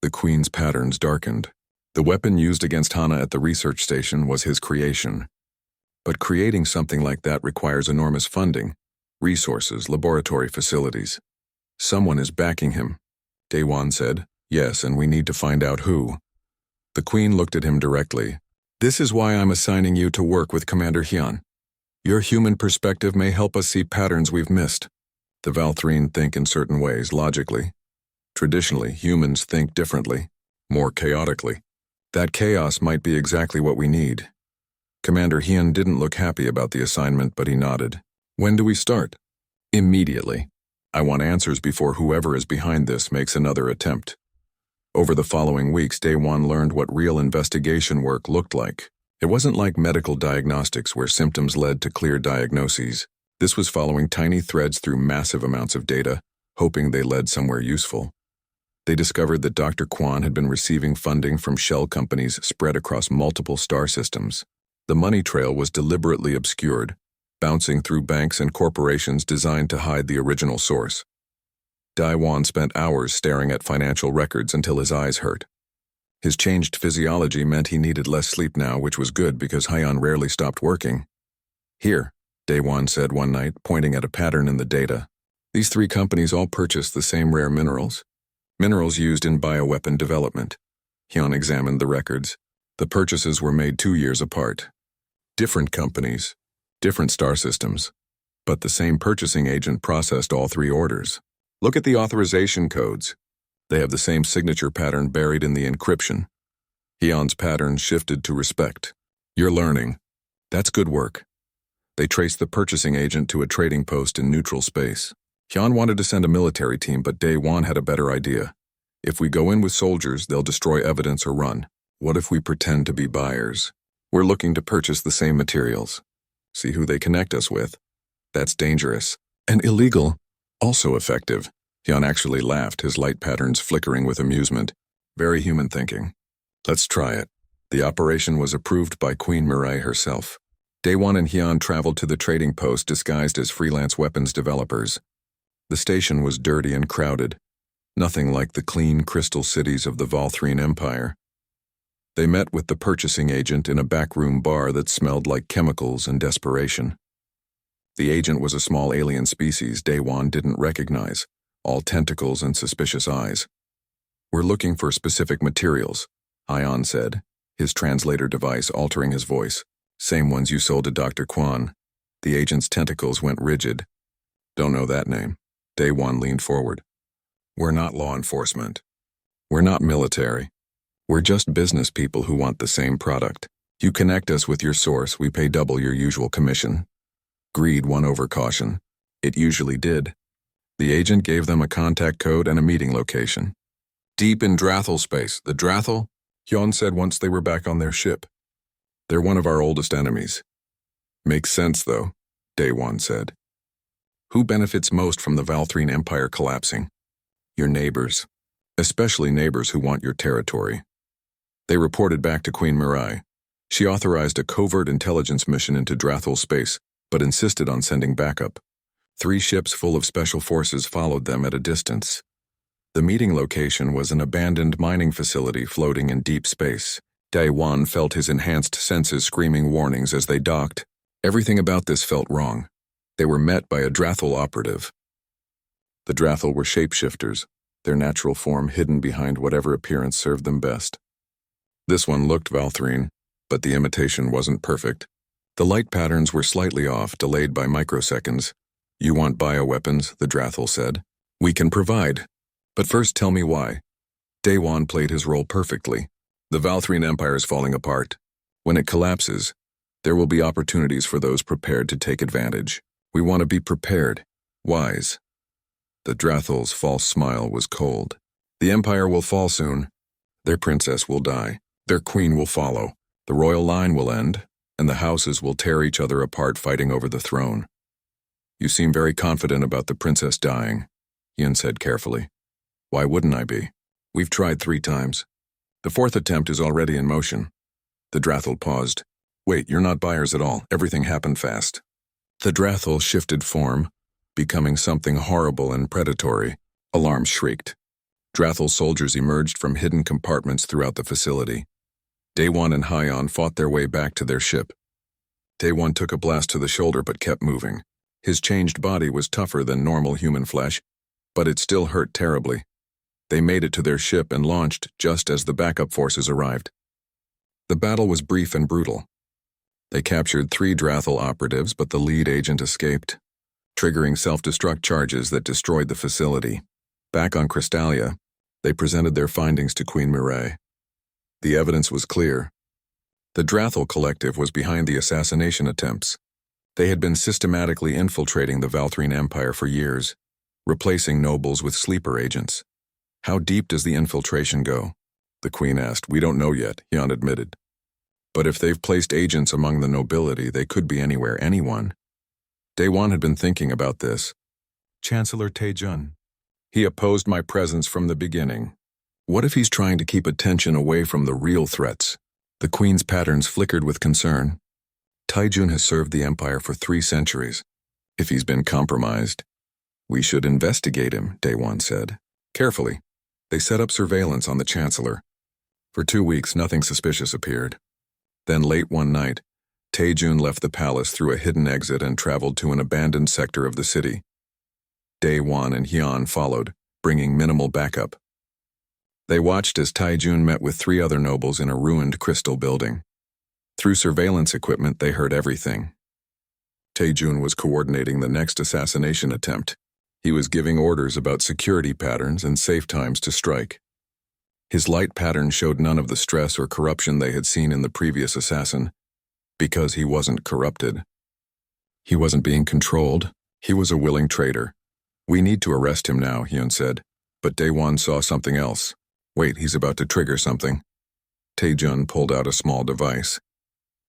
The Queen's patterns darkened. The weapon used against Hana at the research station was his creation. But creating something like that requires enormous funding, resources, laboratory facilities. "Someone is backing him," Daewon said. "Yes, and we need to find out who." The Queen looked at him directly. "This is why I'm assigning you to work with Commander Hyan. Your human perspective may help us see patterns we've missed. The Valthrine think in certain ways, logically. Traditionally, humans think differently, more chaotically. That chaos might be exactly what we need." Commander Hyan didn't look happy about the assignment, but he nodded. "When do we start?" "Immediately. I want answers before whoever is behind this makes another attempt." Over the following weeks, Daewon learned what real investigation work looked like. It wasn't like medical diagnostics where symptoms led to clear diagnoses. This was following tiny threads through massive amounts of data, hoping they led somewhere useful. They discovered that Dr. Kwan had been receiving funding from shell companies spread across multiple star systems. The money trail was deliberately obscured, bouncing through banks and corporations designed to hide the original source. Daiwan spent hours staring at financial records until his eyes hurt. His changed physiology meant he needed less sleep now, which was good because Hyan rarely stopped working. Here, Daiwan said one night, pointing at a pattern in the data. These three companies all purchased the same rare minerals. Minerals used in bioweapon development. Hyun examined the records. The purchases were made 2 years apart. Different companies, different star systems, but the same purchasing agent processed all three orders. Look at the authorization codes. They have the same signature pattern buried in the encryption. Hyun's pattern shifted to respect. You're learning. That's good work. They traced the purchasing agent to a trading post in neutral space. Hyun wanted to send a military team, but Daewon had a better idea. If we go in with soldiers, they'll destroy evidence or run. What if we pretend to be buyers? We're looking to purchase the same materials. See who they connect us with. That's dangerous. And illegal. Also effective. Hyun actually laughed, his light patterns flickering with amusement. Very human thinking. Let's try it. The operation was approved by Queen Mirai herself. Daewon and Hyun traveled to the trading post disguised as freelance weapons developers. The station was dirty and crowded. Nothing like the clean crystal cities of the Valthrine Empire. They met with the purchasing agent in a backroom bar that smelled like chemicals and desperation. The agent was a small alien species Daewon didn't recognize, all tentacles and suspicious eyes. We're looking for specific materials, Hyun said, his translator device altering his voice. Same ones you sold to Dr. Kwan. The agent's tentacles went rigid. Don't know that name. Daewon leaned forward. We're not law enforcement. We're not military. We're just business people who want the same product. You connect us with your source, we pay double your usual commission. Greed won over caution. It usually did. The agent gave them a contact code and a meeting location. Deep in Drathel space. The Drathel? Hyun said once they were back on their ship. They're one of our oldest enemies. Makes sense, though, Daewon said. Who benefits most from the Valthrine Empire collapsing? Your neighbors. Especially neighbors who want your territory. They reported back to Queen Mirai. She authorized a covert intelligence mission into Drathel space, but insisted on sending backup. 3 ships full of special forces followed them at a distance. The meeting location was an abandoned mining facility floating in deep space. Daewon felt his enhanced senses screaming warnings as they docked. Everything about this felt wrong. They were met by a Drathel operative. The Drathel were shapeshifters, their natural form hidden behind whatever appearance served them best. This one looked Valthrine, but the imitation wasn't perfect. The light patterns were slightly off, delayed by microseconds. You want bioweapons, the Drathel said. We can provide. But first tell me why. Daewon played his role perfectly. The Valthrine Empire is falling apart. When it collapses, there will be opportunities for those prepared to take advantage. We want to be prepared, wise. The Drathel's false smile was cold. The Empire will fall soon. Their princess will die. Their queen will follow. The royal line will end, and the houses will tear each other apart fighting over the throne. You seem very confident about the princess dying, Hyun said carefully. Why wouldn't I be? We've tried 3 times. The 4th attempt is already in motion. The Drathel paused. Wait, you're not buyers at all. Everything happened fast. The Drathel shifted form, becoming something horrible and predatory. Alarms shrieked. Drathel soldiers emerged from hidden compartments throughout the facility. Daewon and Hyun fought their way back to their ship. Daewon took a blast to the shoulder but kept moving. His changed body was tougher than normal human flesh, but it still hurt terribly. They made it to their ship and launched just as the backup forces arrived. The battle was brief and brutal. They captured 3 Drathel operatives, but the lead agent escaped, triggering self-destruct charges that destroyed the facility. Back on Crystallia, they presented their findings to Queen Mirai. The evidence was clear. The Drathel Collective was behind the assassination attempts. They had been systematically infiltrating the Valthrine Empire for years, replacing nobles with sleeper agents. How deep does the infiltration go? The Queen asked. We don't know yet, Hyun admitted. But if they've placed agents among the nobility, they could be anywhere, anyone. Daewon had been thinking about this. Chancellor Taejun. He opposed my presence from the beginning. What if he's trying to keep attention away from the real threats? The Queen's patterns flickered with concern. Taejun has served the Empire for 3 centuries. If he's been compromised, We should investigate him, Day One said. Carefully, they set up surveillance on the Chancellor. For 2 weeks, nothing suspicious appeared. Then late one night, Taejun left the palace through a hidden exit and traveled to an abandoned sector of the city. Daewon and Hyun followed, bringing minimal backup. They watched as Taejun met with 3 other nobles in a ruined crystal building. Through surveillance equipment, they heard everything. Taejun was coordinating the next assassination attempt. He was giving orders about security patterns and safe times to strike. His light pattern showed none of the stress or corruption they had seen in the previous assassin, because he wasn't corrupted. He wasn't being controlled. He was a willing traitor. We need to arrest him now, Hyun said, but Daewon saw something else. Wait, he's about to trigger something. Taejun pulled out a small device.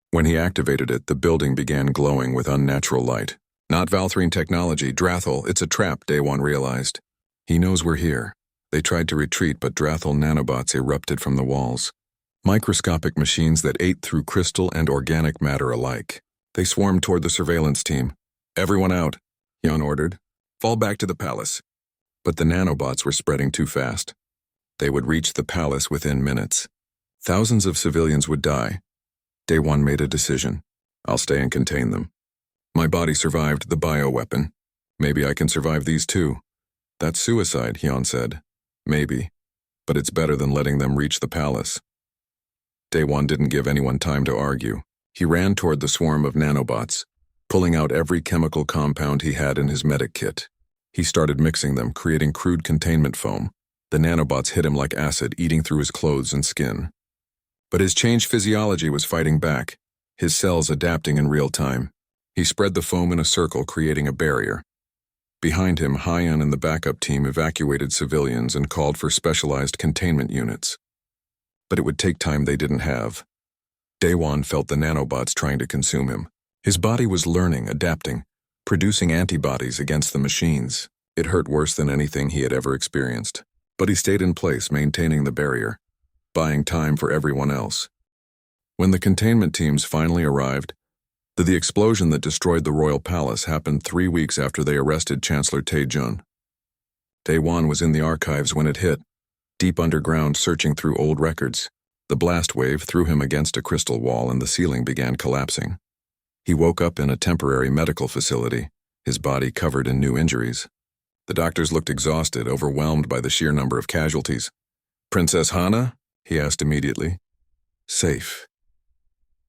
When he activated it, the building began glowing with unnatural light. Not Valthrine technology, Drathel, it's a trap, Daewon realized. He knows we're here. They tried to retreat, but Drathel nanobots erupted from the walls. Microscopic machines that ate through crystal and organic matter alike. They swarmed toward the surveillance team. Everyone out, Hyun ordered. Fall back to the palace. But the nanobots were spreading too fast. They would reach the palace within minutes. Thousands of civilians would die. Daewon made a decision. I'll stay and contain them. My body survived the bioweapon. Maybe I can survive these too. That's suicide, Hyun said. Maybe. But it's better than letting them reach the palace. Daewon didn't give anyone time to argue. He ran toward the swarm of nanobots, pulling out every chemical compound he had in his medic kit. He started mixing them, creating crude containment foam. The nanobots hit him like acid, eating through his clothes and skin. But his changed physiology was fighting back, his cells adapting in real time. He spread the foam in a circle, creating a barrier. Behind him, Hyun and the backup team evacuated civilians and called for specialized containment units. But it would take time they didn't have. Daewon felt the nanobots trying to consume him. His body was learning, adapting, producing antibodies against the machines. It hurt worse than anything he had ever experienced. But he stayed in place, maintaining the barrier, buying time for everyone else. When the containment teams finally arrived, the explosion that destroyed the royal palace happened 3 weeks after they arrested Chancellor Taejun. Daewon was in the archives when it hit, deep underground searching through old records. The blast wave threw him against a crystal wall and the ceiling began collapsing. He woke up in a temporary medical facility, his body covered in new injuries. The doctors looked exhausted, overwhelmed by the sheer number of casualties. Princess Hana? He asked immediately. Safe.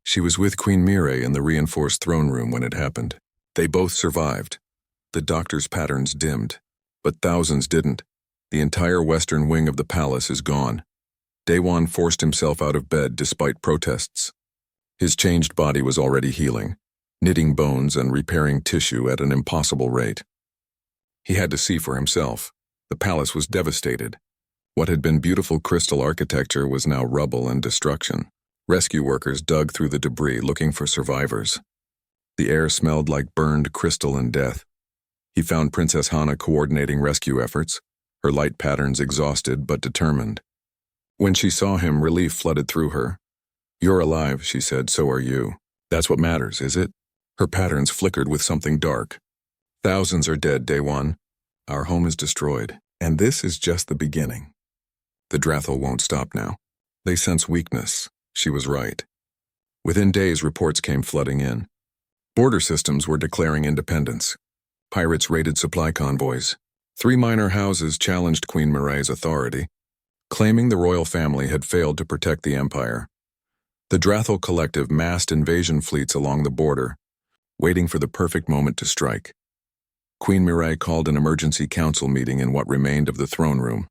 She was with Queen Mireille in the reinforced throne room when it happened. They both survived. The doctor's patterns dimmed, but thousands didn't. The entire western wing of the palace is gone. Daewon forced himself out of bed despite protests. His changed body was already healing, knitting bones and repairing tissue at an impossible rate. He had to see for himself. The palace was devastated. What had been beautiful crystal architecture was now rubble and destruction. Rescue workers dug through the debris looking for survivors. The air smelled like burned crystal and death. He found Princess Hana coordinating rescue efforts, her light patterns exhausted but determined. When she saw him, relief flooded through her. You're alive, she said, so are you. That's what matters, is it? Her patterns flickered with something dark. Thousands are dead, Daewon. Our home is destroyed, and this is just the beginning. The Drathel won't stop now. They sense weakness. She was right. Within days, reports came flooding in. Border systems were declaring independence. Pirates raided supply convoys. 3 minor houses challenged Queen Mireille's authority, claiming the royal family had failed to protect the empire. The Drathel Collective massed invasion fleets along the border, waiting for the perfect moment to strike. Queen Mireille called an emergency council meeting in what remained of the throne room.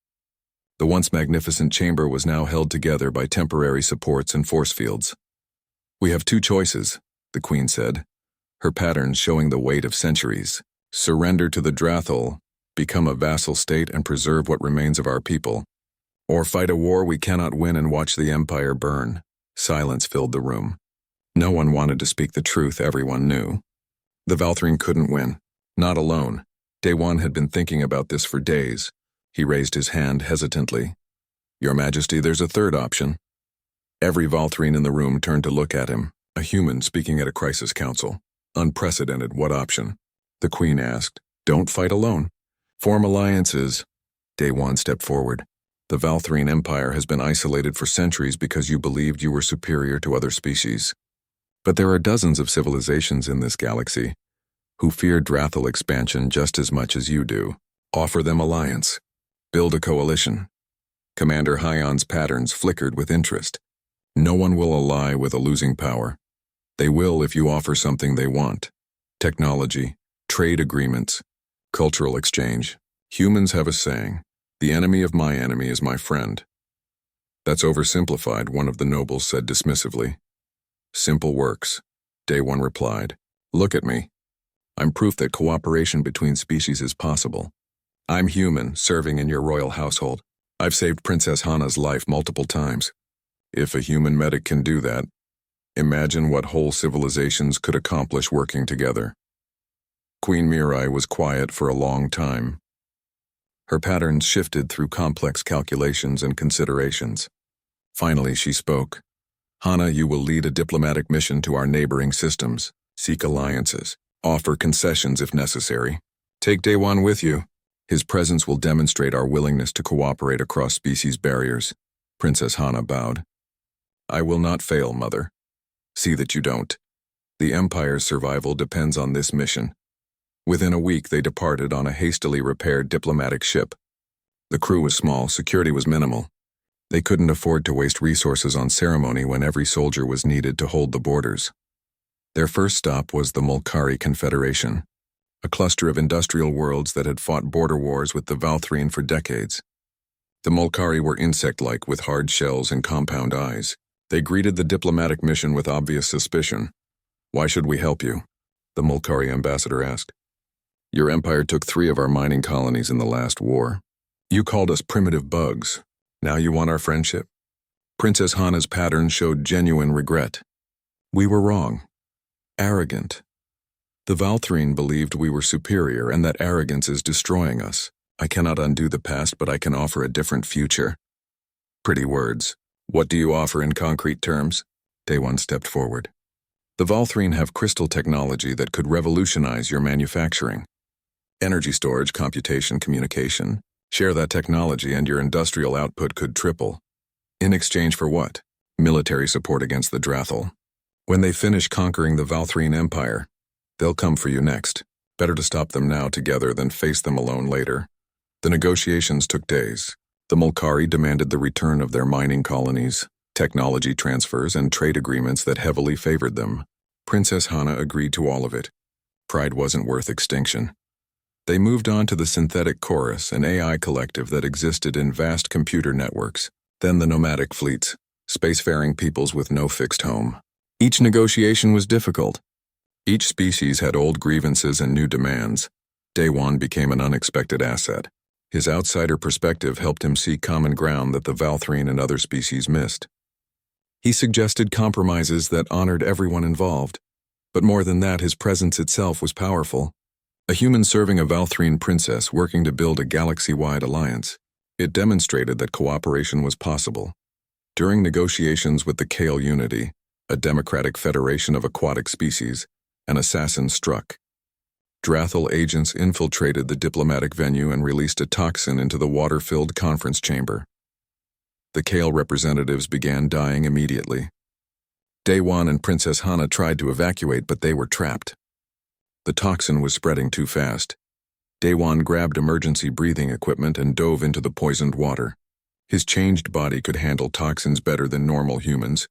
The once magnificent chamber was now held together by temporary supports and force fields. We have 2 choices, the Queen said, her patterns showing the weight of centuries. Surrender to the Drathel, become a vassal state and preserve what remains of our people. Or fight a war we cannot win and watch the empire burn. Silence filled the room. No one wanted to speak the truth, everyone knew. The Valthrine couldn't win. Not alone. Daewon had been thinking about this for days. He raised his hand hesitantly. Your Majesty, there's a third option. Every Valthrine in the room turned to look at him, a human speaking at a crisis council. Unprecedented, what option? The Queen asked. Don't fight alone. Form alliances. Day one stepped forward. The Valthrine Empire has been isolated for centuries because you believed you were superior to other species. But there are dozens of civilizations in this galaxy who fear Drathal expansion just as much as you do. Offer them alliance. Build a coalition. Commander Hyon's patterns flickered with interest. No one will ally with a losing power. They will if you offer something they want. Technology, trade agreements, cultural exchange. Humans have a saying, "The enemy of my enemy is my friend." That's oversimplified, one of the nobles said dismissively. Simple works, Day One replied. Look at me. I'm proof that cooperation between species is possible. I'm human, serving in your royal household. I've saved Princess Hana's life multiple times. If a human medic can do that, imagine what whole civilizations could accomplish working together. Queen Mirai was quiet for a long time. Her patterns shifted through complex calculations and considerations. Finally, she spoke. Hana, you will lead a diplomatic mission to our neighboring systems, seek alliances, offer concessions if necessary. Take Day One with you. His presence will demonstrate our willingness to cooperate across species barriers. Princess Hana bowed. I will not fail, Mother. See that you don't. The Empire's survival depends on this mission. Within a week, they departed on a hastily repaired diplomatic ship. The crew was small, security was minimal. They couldn't afford to waste resources on ceremony when every soldier was needed to hold the borders. Their first stop was the Mulkari Confederation, a cluster of industrial worlds that had fought border wars with the Valthrine for decades. The Mulkari were insect-like with hard shells and compound eyes. They greeted the diplomatic mission with obvious suspicion. Why should we help you? The Mulkari ambassador asked. Your empire took 3 of our mining colonies in the last war. You called us primitive bugs. Now you want our friendship? Princess Hana's pattern showed genuine regret. We were wrong. Arrogant. The Valthrine believed we were superior and that arrogance is destroying us. I cannot undo the past, but I can offer a different future. Pretty words. What do you offer in concrete terms? Day One stepped forward. The Valthrine have crystal technology that could revolutionize your manufacturing. Energy storage, computation, communication. Share that technology and your industrial output could triple. In exchange for what? Military support against the Drathal. When they finish conquering the Valthrine Empire, they'll come for you next. Better to stop them now together than face them alone later. The negotiations took days. The Mulkari demanded the return of their mining colonies, technology transfers, and trade agreements that heavily favored them. Princess Hana agreed to all of it. Pride wasn't worth extinction. They moved on to the Synthetic Chorus, an AI collective that existed in vast computer networks. Then the nomadic fleets, spacefaring peoples with no fixed home. Each negotiation was difficult. Each species had old grievances and new demands. Day One became an unexpected asset. His outsider perspective helped him see common ground that the Valthrine and other species missed. He suggested compromises that honored everyone involved. But more than that, his presence itself was powerful. A human serving a Valthrine princess working to build a galaxy-wide alliance. It demonstrated that cooperation was possible. During negotiations with the Kale Unity, a democratic federation of aquatic species, an assassin struck. Drathal agents infiltrated the diplomatic venue and released a toxin into the water-filled conference chamber. The Kale representatives began dying immediately. Day One and Princess Hana tried to evacuate, but they were trapped. The toxin was spreading too fast. Day One grabbed emergency breathing equipment and dove into the poisoned water. His changed body could handle toxins better than normal humans,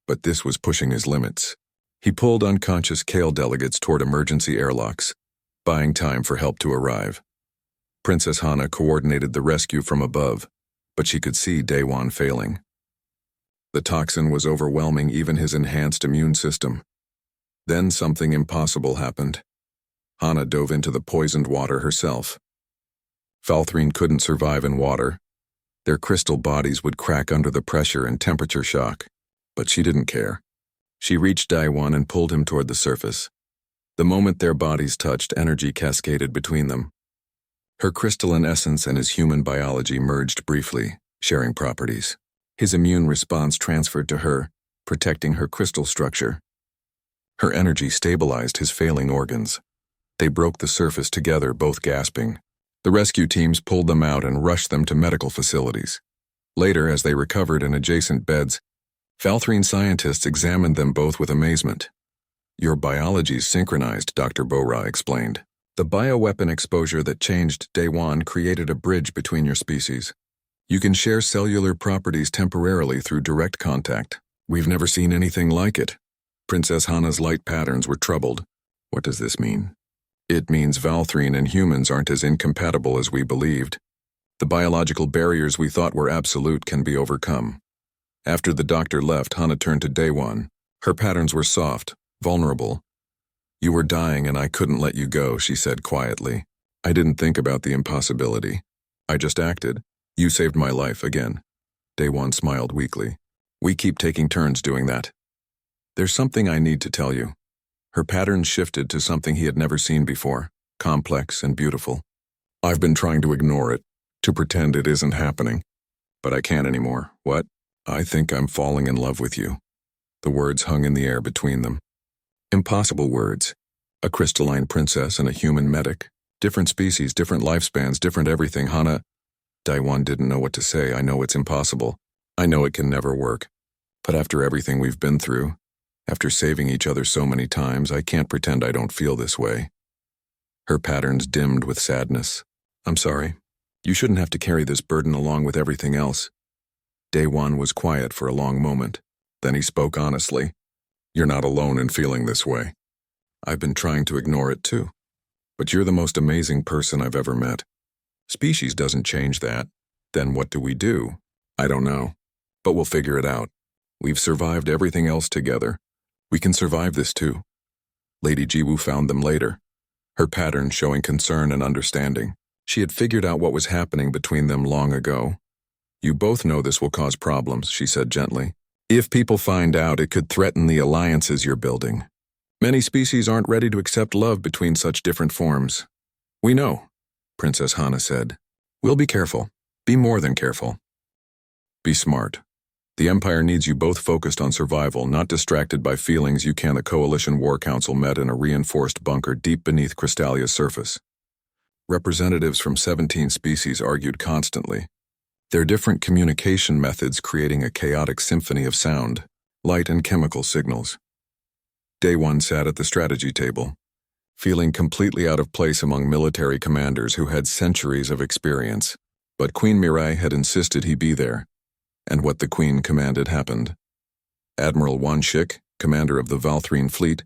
but this was pushing his limits. He pulled unconscious Kale delegates toward emergency airlocks, buying time for help to arrive. Princess Hana coordinated the rescue from above, but she could see Day One failing. The toxin was overwhelming even his enhanced immune system. Then something impossible happened. Hana dove into the poisoned water herself. Valthrine couldn't survive in water. Their crystal bodies would crack under the pressure and temperature shock. But she didn't care. She reached Day One and pulled him toward the surface. The moment their bodies touched, energy cascaded between them. Her crystalline essence and his human biology merged briefly, sharing properties. His immune response transferred to her, protecting her crystal structure. Her energy stabilized his failing organs. They broke the surface together, both gasping. The rescue teams pulled them out and rushed them to medical facilities. Later, as they recovered in adjacent beds, Valthrine scientists examined them both with amazement. "Your biology's synchronized," Dr. Bora explained. "The bioweapon exposure that changed Day One created a bridge between your species. You can share cellular properties temporarily through direct contact. We've never seen anything like it." Princess Hana's light patterns were troubled. "What does this mean?" "It means Valthrine and humans aren't as incompatible as we believed. The biological barriers we thought were absolute can be overcome." After the doctor left, Hana turned to Day One. Her patterns were soft, vulnerable. "You were dying and I couldn't let you go," she said quietly. "I didn't think about the impossibility. I just acted. You saved my life again." Day One smiled weakly. "We keep taking turns doing that. There's something I need to tell you." Her patterns shifted to something he had never seen before, complex and beautiful. "I've been trying to ignore it, to pretend it isn't happening. But I can't anymore." "What?" "I think I'm falling in love with you." The words hung in the air between them. Impossible words. A crystalline princess and a human medic. Different species, different lifespans, different everything. Hana. Daiwan didn't know what to say. "I know it's impossible. I know it can never work. But after everything we've been through, after saving each other so many times, I can't pretend I don't feel this way." Her patterns dimmed with sadness. "I'm sorry. You shouldn't have to carry this burden along with everything else." Day One was quiet for a long moment. Then he spoke honestly. "You're not alone in feeling this way. I've been trying to ignore it too. But you're the most amazing person I've ever met. Species doesn't change that. Then what do we do? I don't know. But we'll figure it out. We've survived everything else together. We can survive this too." Lady Jiwoo found them later, her patterns showing concern and understanding. She had figured out what was happening between them long ago. "You both know this will cause problems," she said gently. "If people find out, it could threaten the alliances you're building. Many species aren't ready to accept love between such different forms." "We know," Princess Hana said. "We'll be careful. Be more than careful. Be smart. The Empire needs you both focused on survival, not distracted by feelings you can." The Coalition War Council met in a reinforced bunker deep beneath Crystalia's surface. Representatives from 17 species argued constantly, their different communication methods creating a chaotic symphony of sound, light and chemical signals. Day One sat at the strategy table, feeling completely out of place among military commanders who had centuries of experience. But Queen Mirai had insisted he be there, and what the Queen commanded happened. Admiral Wan Shik, commander of the Valthrine fleet,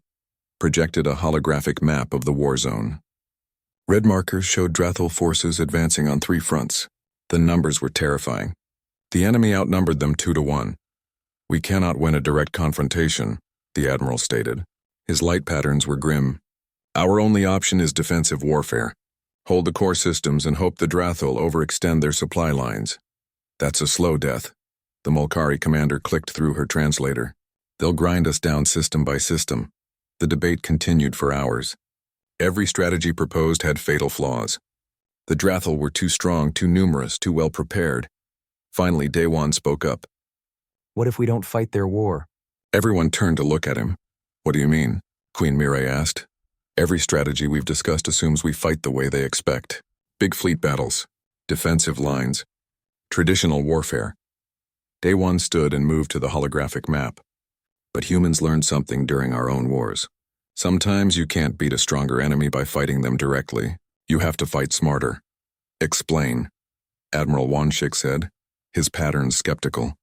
projected a holographic map of the war zone. Red markers showed Drathul forces advancing on 3 fronts. The numbers were terrifying. The enemy outnumbered them 2-1. "We cannot win a direct confrontation," the admiral stated. His light patterns were grim. "Our only option is defensive warfare. Hold the core systems and hope the Drathul overextend their supply lines. That's a slow death." The Mulkari commander clicked through her translator. "They'll grind us down system by system." The debate continued for hours. Every strategy proposed had fatal flaws. The Drathul were too strong, too numerous, too well prepared. Finally, Daewon spoke up. "What if we don't fight their war?" Everyone turned to look at him. "What do you mean?" Queen Mirai asked. "Every strategy we've discussed assumes we fight the way they expect. Big fleet battles, defensive lines, traditional warfare." Daewon stood and moved to the holographic map. "But humans learned something during our own wars. Sometimes you can't beat a stronger enemy by fighting them directly. You have to fight smarter." "Explain," Admiral Wanshik said, his patterns skeptical.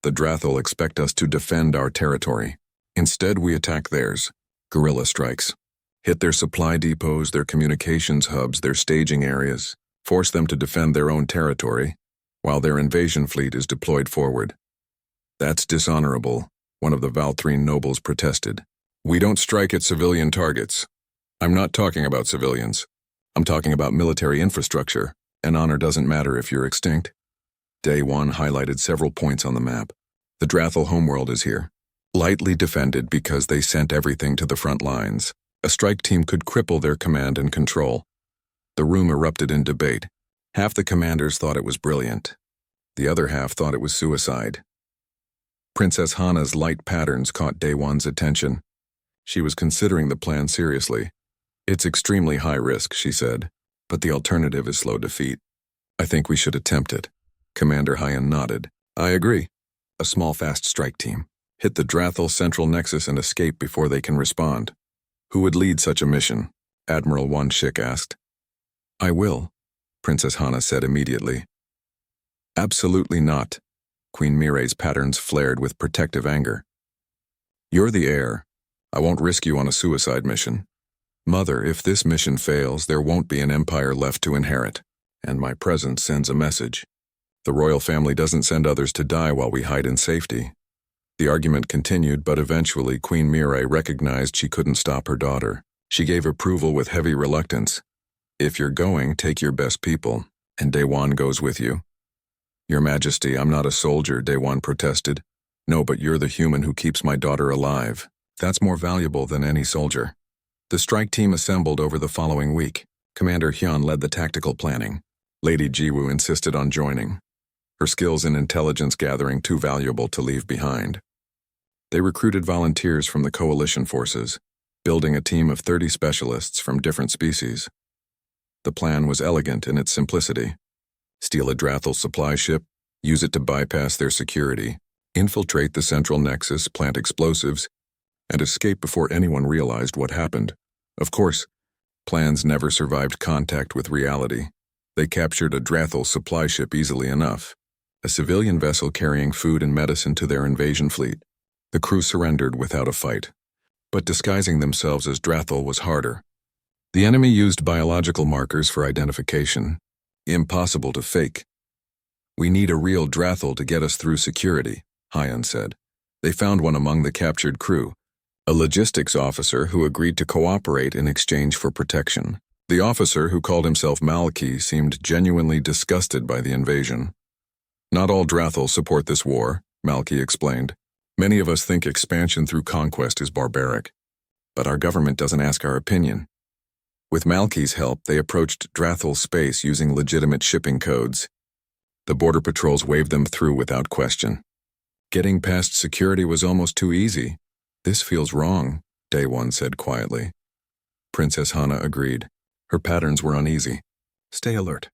"The Drathul expect us to defend our territory. Instead, we attack theirs. Guerrilla strikes. Hit their supply depots, their communications hubs, their staging areas. Force them to defend their own territory, while their invasion fleet is deployed forward. That's dishonorable," one of the Valthrine nobles protested. "We don't strike at civilian targets. I'm not talking about civilians. I'm talking about military infrastructure, and honor doesn't matter if you're extinct." Day One highlighted several points on the map. "The Drathul homeworld is here. Lightly defended because they sent everything to the front lines. A strike team could cripple their command and control." The room erupted in debate. Half the commanders thought it was brilliant. The other half thought it was suicide. Princess Hana's light patterns caught Daewon's attention. She was considering the plan seriously. "It's extremely high risk," she said, but the alternative is slow defeat. I think we should attempt it. Commander Hyan nodded. I agree. A small fast strike team. Hit the Drathel Central Nexus and escape before they can respond. Who would lead such a mission? Admiral Wan Shik asked. I will, Princess Hana said immediately. Absolutely not. Queen Mireille's patterns flared with protective anger. You're the heir. I won't risk you on a suicide mission. Mother, if this mission fails, there won't be an empire left to inherit, and my presence sends a message. The royal family doesn't send others to die while we hide in safety. The argument continued, but eventually Queen Mireille recognized she couldn't stop her daughter. She gave approval with heavy reluctance. If you're going, take your best people, and Daewon goes with you. Your Majesty, I'm not a soldier, Daewon protested. No, but you're the human who keeps my daughter alive. That's more valuable than any soldier. The strike team assembled over the following week. Commander Hyun led the tactical planning. Lady Jiwoo insisted on joining. Her skills in intelligence gathering too valuable to leave behind. They recruited volunteers from the coalition forces, building a team of 30 specialists from different species. The plan was elegant in its simplicity. Steal a Drathel supply ship, use it to bypass their security, infiltrate the central nexus, plant explosives, and escape before anyone realized what happened. Of course, plans never survived contact with reality. They captured a Drathel supply ship easily enough, a civilian vessel carrying food and medicine to their invasion fleet. The crew surrendered without a fight. But disguising themselves as Drathel was harder. The enemy used biological markers for identification. Impossible to fake. We need a real Drathel to get us through security, Hyan said. They found one among the captured crew, a logistics officer who agreed to cooperate in exchange for protection. The officer, who called himself Malki, seemed genuinely disgusted by the invasion. Not all Drathel support this war, Malki explained. Many of us think expansion through conquest is barbaric, but our government doesn't ask our opinion. With Malki's help, they approached Drathel space using legitimate shipping codes. The border patrols waved them through without question. Getting past security was almost too easy. This feels wrong, Daewon said quietly. Princess Hana agreed. Her patterns were uneasy. Stay alert.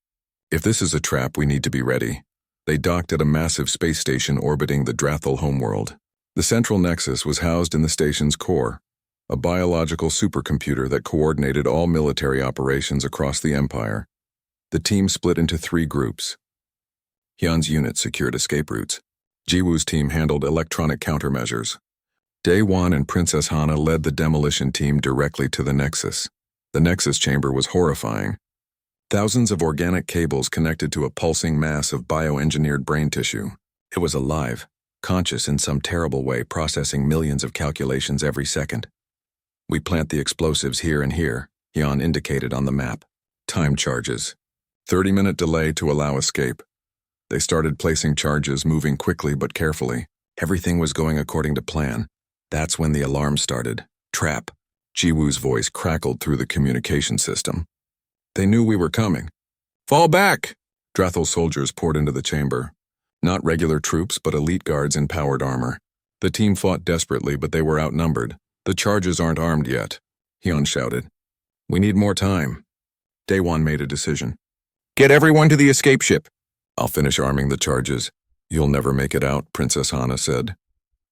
If this is a trap, we need to be ready. They docked at a massive space station orbiting the Drathel homeworld. The central nexus was housed in the station's core, a biological supercomputer that coordinated all military operations across the Empire. The team split into 3 groups. Hyun's unit secured escape routes. Jiwoo's team handled electronic countermeasures. Daewon and Princess Hana led the demolition team directly to the nexus. The nexus chamber was horrifying. Thousands of organic cables connected to a pulsing mass of bioengineered brain tissue. It was alive, conscious in some terrible way, processing millions of calculations every second. We plant the explosives here and here, Hyun indicated on the map. Time charges. 30-minute delay to allow escape. They started placing charges, moving quickly but carefully. Everything was going according to plan. That's when the alarm started. Trap. Jiwoo's voice crackled through the communication system. They knew we were coming. Fall back! Drathel soldiers poured into the chamber. Not regular troops, but elite guards in powered armor. The team fought desperately, but they were outnumbered. The charges aren't armed yet, Hyun shouted. We need more time. Daewon made a decision. Get everyone to the escape ship. I'll finish arming the charges. You'll never make it out, Princess Hana said.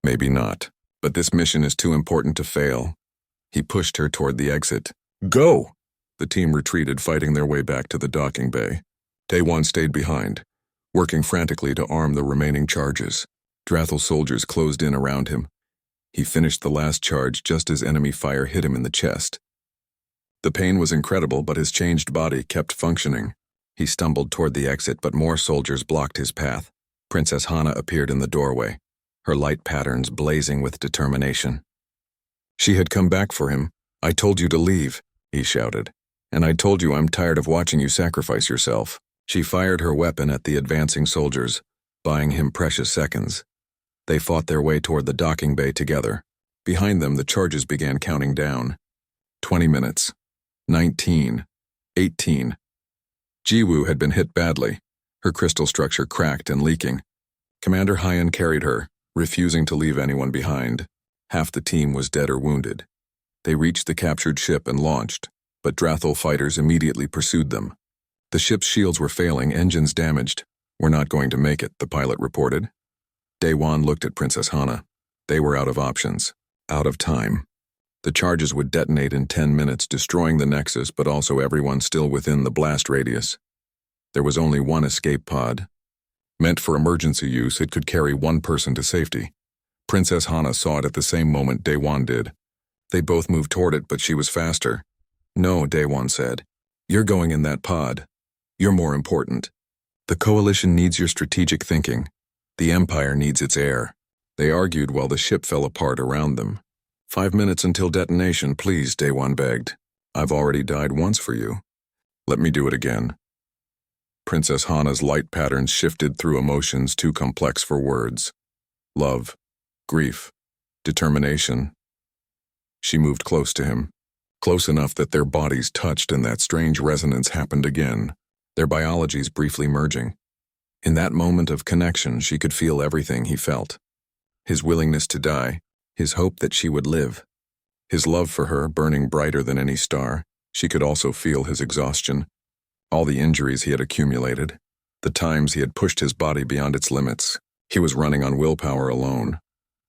Maybe not, but this mission is too important to fail. He pushed her toward the exit. Go! The team retreated, fighting their way back to the docking bay. Daewon stayed behind, working frantically to arm the remaining charges. Drathel soldiers closed in around him. He finished the last charge just as enemy fire hit him in the chest. The pain was incredible, but his changed body kept functioning. He stumbled toward the exit, but more soldiers blocked his path. Princess Hana appeared in the doorway, her light patterns blazing with determination. She had come back for him. I told you to leave, he shouted. And I told you I'm tired of watching you sacrifice yourself. She fired her weapon at the advancing soldiers, buying him precious seconds. They fought their way toward the docking bay together. Behind them, the charges began counting down. 20 minutes. 19. 18. Jiwoo had been hit badly. Her crystal structure cracked and leaking. Commander Hyan carried her, refusing to leave anyone behind. Half the team was dead or wounded. They reached the captured ship and launched, but Drathul fighters immediately pursued them. The ship's shields were failing, engines damaged. "We're not going to make it," the pilot reported. Daewon looked at Princess Hana. They were out of options, out of time. The charges would detonate in 10 minutes, destroying the Nexus, but also everyone still within the blast radius. There was only one escape pod. Meant for emergency use, it could carry one person to safety. Princess Hana saw it at the same moment Daewon did. They both moved toward it, but she was faster. "No," Daewon said. "You're going in that pod. You're more important. The Coalition needs your strategic thinking. The Empire needs its air." They argued while the ship fell apart around them. 5 minutes until detonation, please," Daewon begged. "I've already died once for you. Let me do it again." Princess Hana's light patterns shifted through emotions too complex for words. Love, grief, determination. She moved close to him, close enough that their bodies touched and that strange resonance happened again, their biologies briefly merging. In that moment of connection, she could feel everything he felt. His willingness to die, his hope that she would live. His love for her burning brighter than any star. She could also feel his exhaustion, all the injuries he had accumulated, the times he had pushed his body beyond its limits. He was running on willpower alone.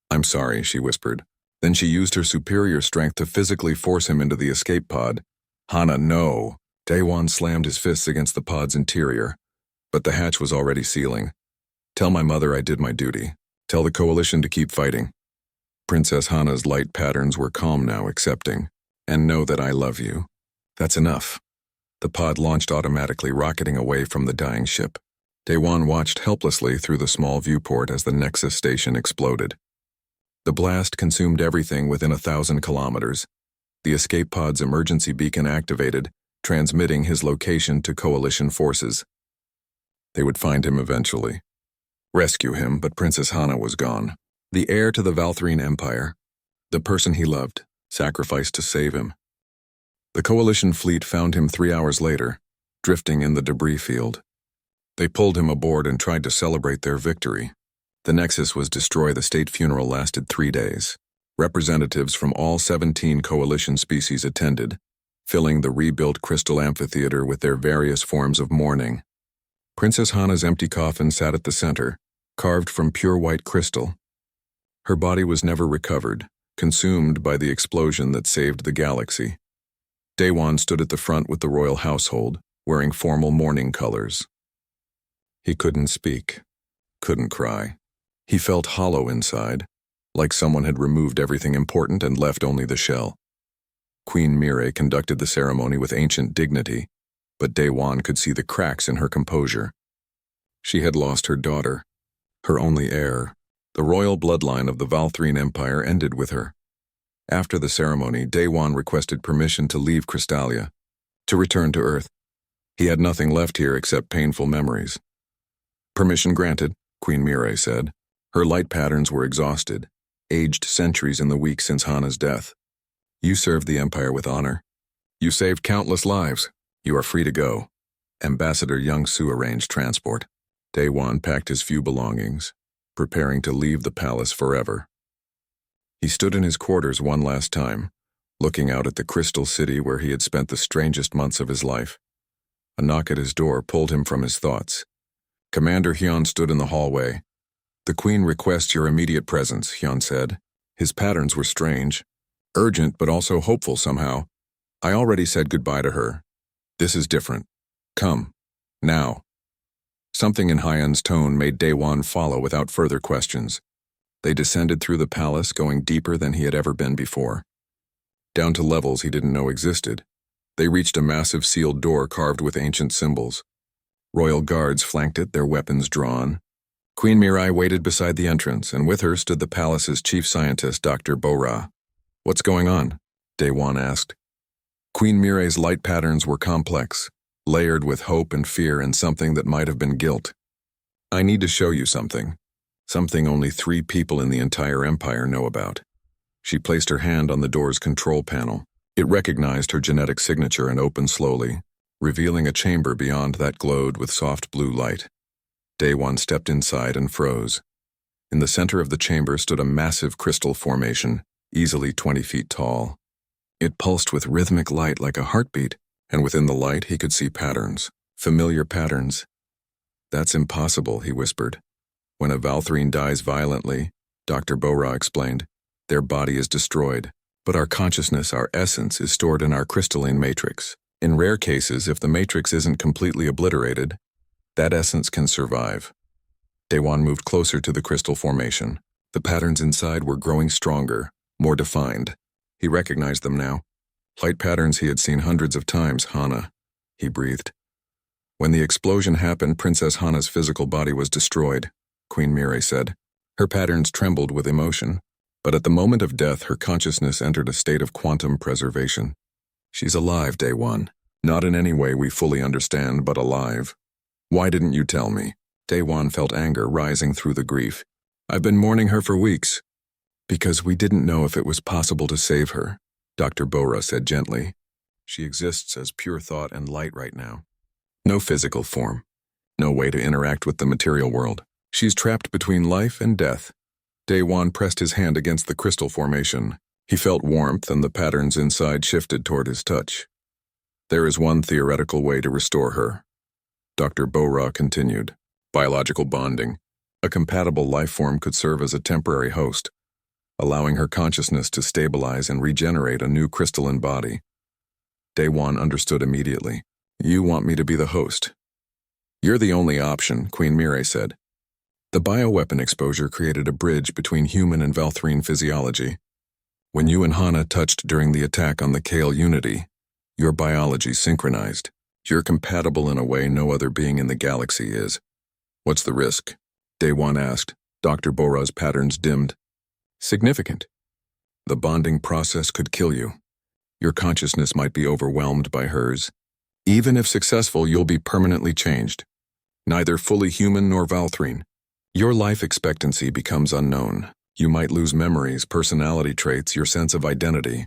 "I'm sorry," she whispered. Then she used her superior strength to physically force him into the escape pod. "Hana, no!" Daewon slammed his fists against the pod's interior, but the hatch was already sealing. "Tell my mother I did my duty. Tell the Coalition to keep fighting." Princess Hana's light patterns were calm now, accepting. "And know that I love you. That's enough." The pod launched automatically, rocketing away from the dying ship. Daewon watched helplessly through the small viewport as the Nexus station exploded. The blast consumed everything within 1,000 kilometers. The escape pod's emergency beacon activated, transmitting his location to Coalition forces. They would find him eventually. Rescue him, but Princess Hana was gone. The heir to the Valthrine Empire. The person he loved, sacrificed to save him. The Coalition fleet found him 3 hours later, drifting in the debris field. They pulled him aboard and tried to celebrate their victory. The Nexus was destroyed. The state funeral lasted 3 days. Representatives from all 17 Coalition species attended, filling the rebuilt crystal amphitheater with their various forms of mourning. Princess Hana's empty coffin sat at the center, carved from pure white crystal. Her body was never recovered, consumed by the explosion that saved the galaxy. Daewon stood at the front with the royal household, wearing formal mourning colors. He couldn't speak, couldn't cry. He felt hollow inside, like someone had removed everything important and left only the shell. Queen Mirae conducted the ceremony with ancient dignity, but Daewon could see the cracks in her composure. She had lost her daughter, her only heir. The royal bloodline of the Valthrine Empire ended with her. After the ceremony, Daewon requested permission to leave Crystallia, to return to Earth. He had nothing left here except painful memories. "Permission granted," Queen Mirae said. Her light patterns were exhausted, aged centuries in the week since Hana's death. "You served the Empire with honor. You saved countless lives. You are free to go." Ambassador Young-Su arranged transport. Daewon packed his few belongings, preparing to leave the palace forever. He stood in his quarters one last time, looking out at the crystal city where he had spent the strangest months of his life. A knock at his door pulled him from his thoughts. Commander Hyun stood in the hallway. "The Queen requests your immediate presence," Hyun said. His patterns were strange, urgent but also hopeful somehow. "I already said goodbye to her. This is different. Come. Now." Something in Hyun's tone made Daewon follow without further questions. They descended through the palace, going deeper than he had ever been before. Down to levels he didn't know existed. They reached a massive sealed door carved with ancient symbols. Royal guards flanked it, their weapons drawn. Queen Mirae waited beside the entrance, and with her stood the palace's chief scientist, Dr. Bo-Ra. "What's going on?" Daewon asked. Queen Mirae's light patterns were complex, layered with hope and fear and something that might have been guilt. "I need to show you something. Something only 3 people in the entire Empire know about." She placed her hand on the door's control panel. It recognized her genetic signature and opened slowly, revealing a chamber beyond that glowed with soft blue light. Daewon stepped inside and froze. In the center of the chamber stood a massive crystal formation, easily 20 feet tall. It pulsed with rhythmic light like a heartbeat, and within the light he could see patterns, familiar patterns. "That's impossible," he whispered. "When a Valthrine dies violently," Dr. Bora explained, "their body is destroyed, but our consciousness, our essence, is stored in our crystalline matrix. In rare cases, if the matrix isn't completely obliterated, that essence can survive." Daewon moved closer to the crystal formation. The patterns inside were growing stronger, more defined. He recognized them now. Light patterns he had seen hundreds of times. "Hana," he breathed. "When the explosion happened, Princess Hana's physical body was destroyed," Queen Mire said. Her patterns trembled with emotion, but at the moment of death her consciousness entered a state of quantum preservation. "She's alive, Daewon. Not in any way we fully understand, but alive. Why didn't you tell me?" Daewon felt anger rising through the grief. "I've been mourning her for weeks." "Because we didn't know if it was possible to save her," Dr. Bora said gently. "She exists as pure thought and light right now. No physical form. No way to interact with the material world. She's trapped between life and death." Daewon pressed his hand against the crystal formation. He felt warmth and the patterns inside shifted toward his touch. "There is one theoretical way to restore her," Dr. Bora continued. "Biological bonding. A compatible life form could serve as a temporary host, allowing her consciousness to stabilize and regenerate a new crystalline body." Daewon understood immediately. "You want me to be the host?" "You're the only option," Queen Mire said. "The bioweapon exposure created a bridge between human and Valthrine physiology. When you and Hana touched during the attack on the Kale Unity, your biology synchronized. You're compatible in a way no other being in the galaxy is." "What's the risk?" Daewon asked. Dr. Bora's patterns dimmed. "Significant. The bonding process could kill you. Your consciousness might be overwhelmed by hers. Even if successful, you'll be permanently changed. Neither fully human nor Valthrine. Your life expectancy becomes unknown. You might lose memories, personality traits, your sense of identity.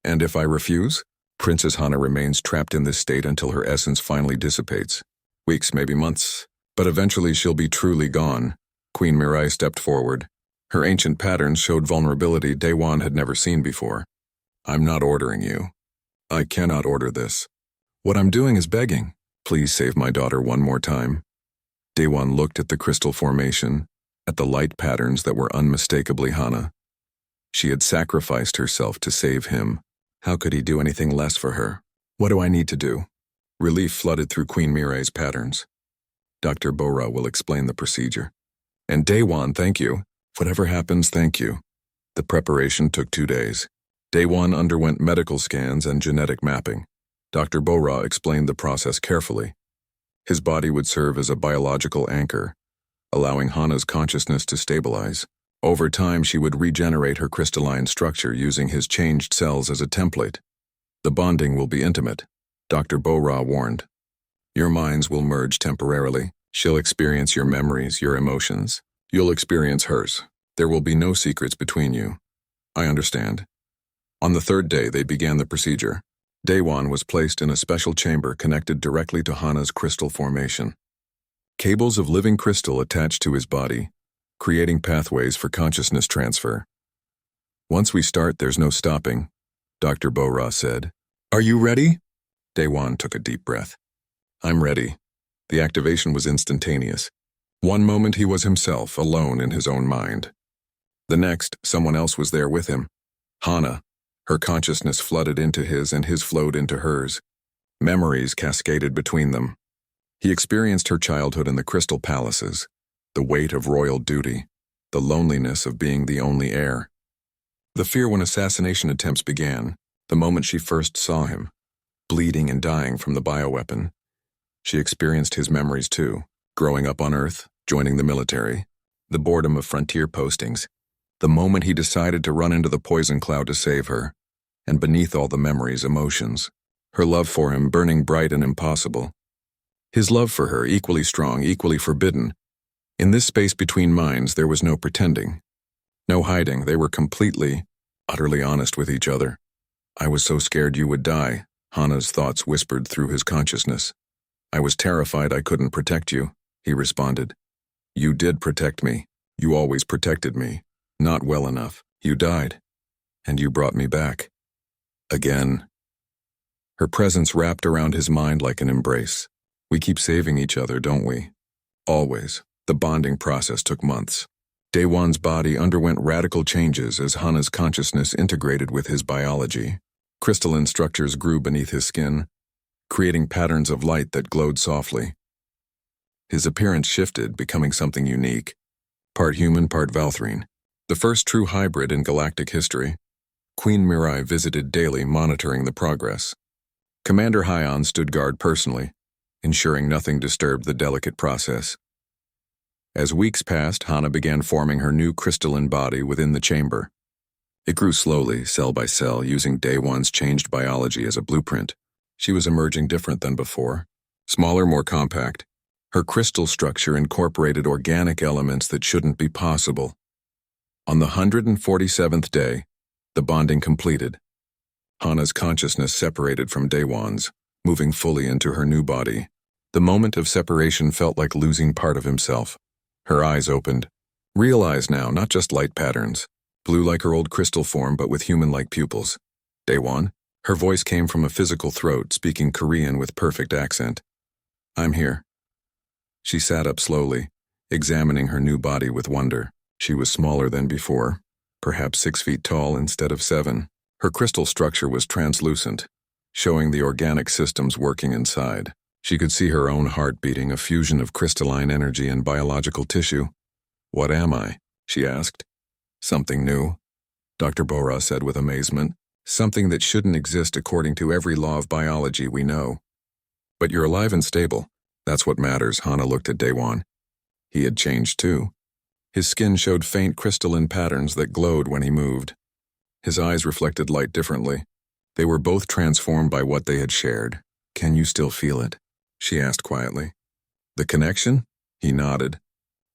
And if I refuse, Princess Hana remains trapped in this state until her essence finally dissipates. Weeks, maybe months. But eventually she'll be truly gone." Queen Mire stepped forward. Her ancient patterns showed vulnerability Daewon had never seen before. "I'm not ordering you. I cannot order this. What I'm doing is begging. Please save my daughter one more time." Daewon looked at the crystal formation, at the light patterns that were unmistakably Hana. She had sacrificed herself to save him. How could he do anything less for her? "What do I need to do?" Relief flooded through Queen Mire's patterns. "Dr. Bora will explain the procedure. And Daewon, thank you. Whatever happens, thank you." The preparation took 2 days. Daewon underwent medical scans and genetic mapping. Dr. Bora explained the process carefully. His body would serve as a biological anchor, allowing Hana's consciousness to stabilize. Over time, she would regenerate her crystalline structure using his changed cells as a template. "The bonding will be intimate," Dr. Bora warned. "Your minds will merge temporarily. She'll experience your memories, your emotions. You'll experience hers. There will be no secrets between you." "I understand." On the 3rd day, they began the procedure. Daewon was placed in a special chamber connected directly to Hana's crystal formation. Cables of living crystal attached to his body, creating pathways for consciousness transfer. "Once we start, there's no stopping," Dr. Bora said. "Are you ready?" Daewon took a deep breath. "I'm ready." The activation was instantaneous. One moment he was himself, alone in his own mind. The next, someone else was there with him. Hana. Her consciousness flooded into his and his flowed into hers. Memories cascaded between them. He experienced her childhood in the crystal palaces, the weight of royal duty, the loneliness of being the only heir. The fear when assassination attempts began, the moment she first saw him, bleeding and dying from the bioweapon. She experienced his memories too, growing up on Earth, joining the military, the boredom of frontier postings, the moment he decided to run into the poison cloud to save her, and beneath all the memories, emotions, her love for him burning bright and impossible. His love for her equally strong, equally forbidden. In this space between minds there was no pretending, no hiding. They were completely, utterly honest with each other. "I was so scared you would die," Hana's thoughts whispered through his consciousness. "I was terrified I couldn't protect you," he responded. "You did protect me. You always protected me. Not well enough. You died. And you brought me back." Again. Her presence wrapped around his mind like an embrace. We keep saving each other, don't we? Always. The bonding process took months. Daewon's body underwent radical changes as Hana's consciousness integrated with his biology. Crystalline structures grew beneath his skin, creating patterns of light that glowed softly. His appearance shifted, becoming something unique. Part human, part Valthrine. The first true hybrid in galactic history. Queen Mirai visited daily, monitoring the progress. Commander Hyon stood guard personally, ensuring nothing disturbed the delicate process. As weeks passed, Hana began forming her new crystalline body within the chamber. It grew slowly, cell by cell, using Daewon's changed biology as a blueprint. She was emerging different than before. Smaller, more compact. Her crystal structure incorporated organic elements that shouldn't be possible. On the 147th day, the bonding completed. Hana's consciousness separated from Daewon's, moving fully into her new body. The moment of separation felt like losing part of himself. Her eyes opened. Real eyes now, not just light patterns. Blue like her old crystal form, but with human-like pupils. Daewon? Her voice came from a physical throat, speaking Korean with perfect accent. I'm here. She sat up slowly, examining her new body with wonder. She was smaller than before, perhaps 6 feet tall instead of 7. Her crystal structure was translucent, showing the organic systems working inside. She could see her own heart beating, a fusion of crystalline energy and biological tissue. What am I? She asked. Something new, Dr. Bora said with amazement. Something that shouldn't exist according to every law of biology we know. But you're alive and stable. That's what matters, Hana looked at Daewon. He had changed too. His skin showed faint crystalline patterns that glowed when he moved. His eyes reflected light differently. They were both transformed by what they had shared. Can you still feel it? She asked quietly. The connection? He nodded.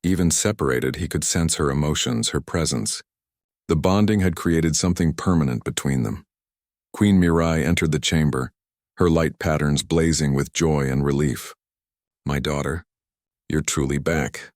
Even separated, he could sense her emotions, her presence. The bonding had created something permanent between them. Queen Mirai entered the chamber, her light patterns blazing with joy and relief. My daughter, you're truly back.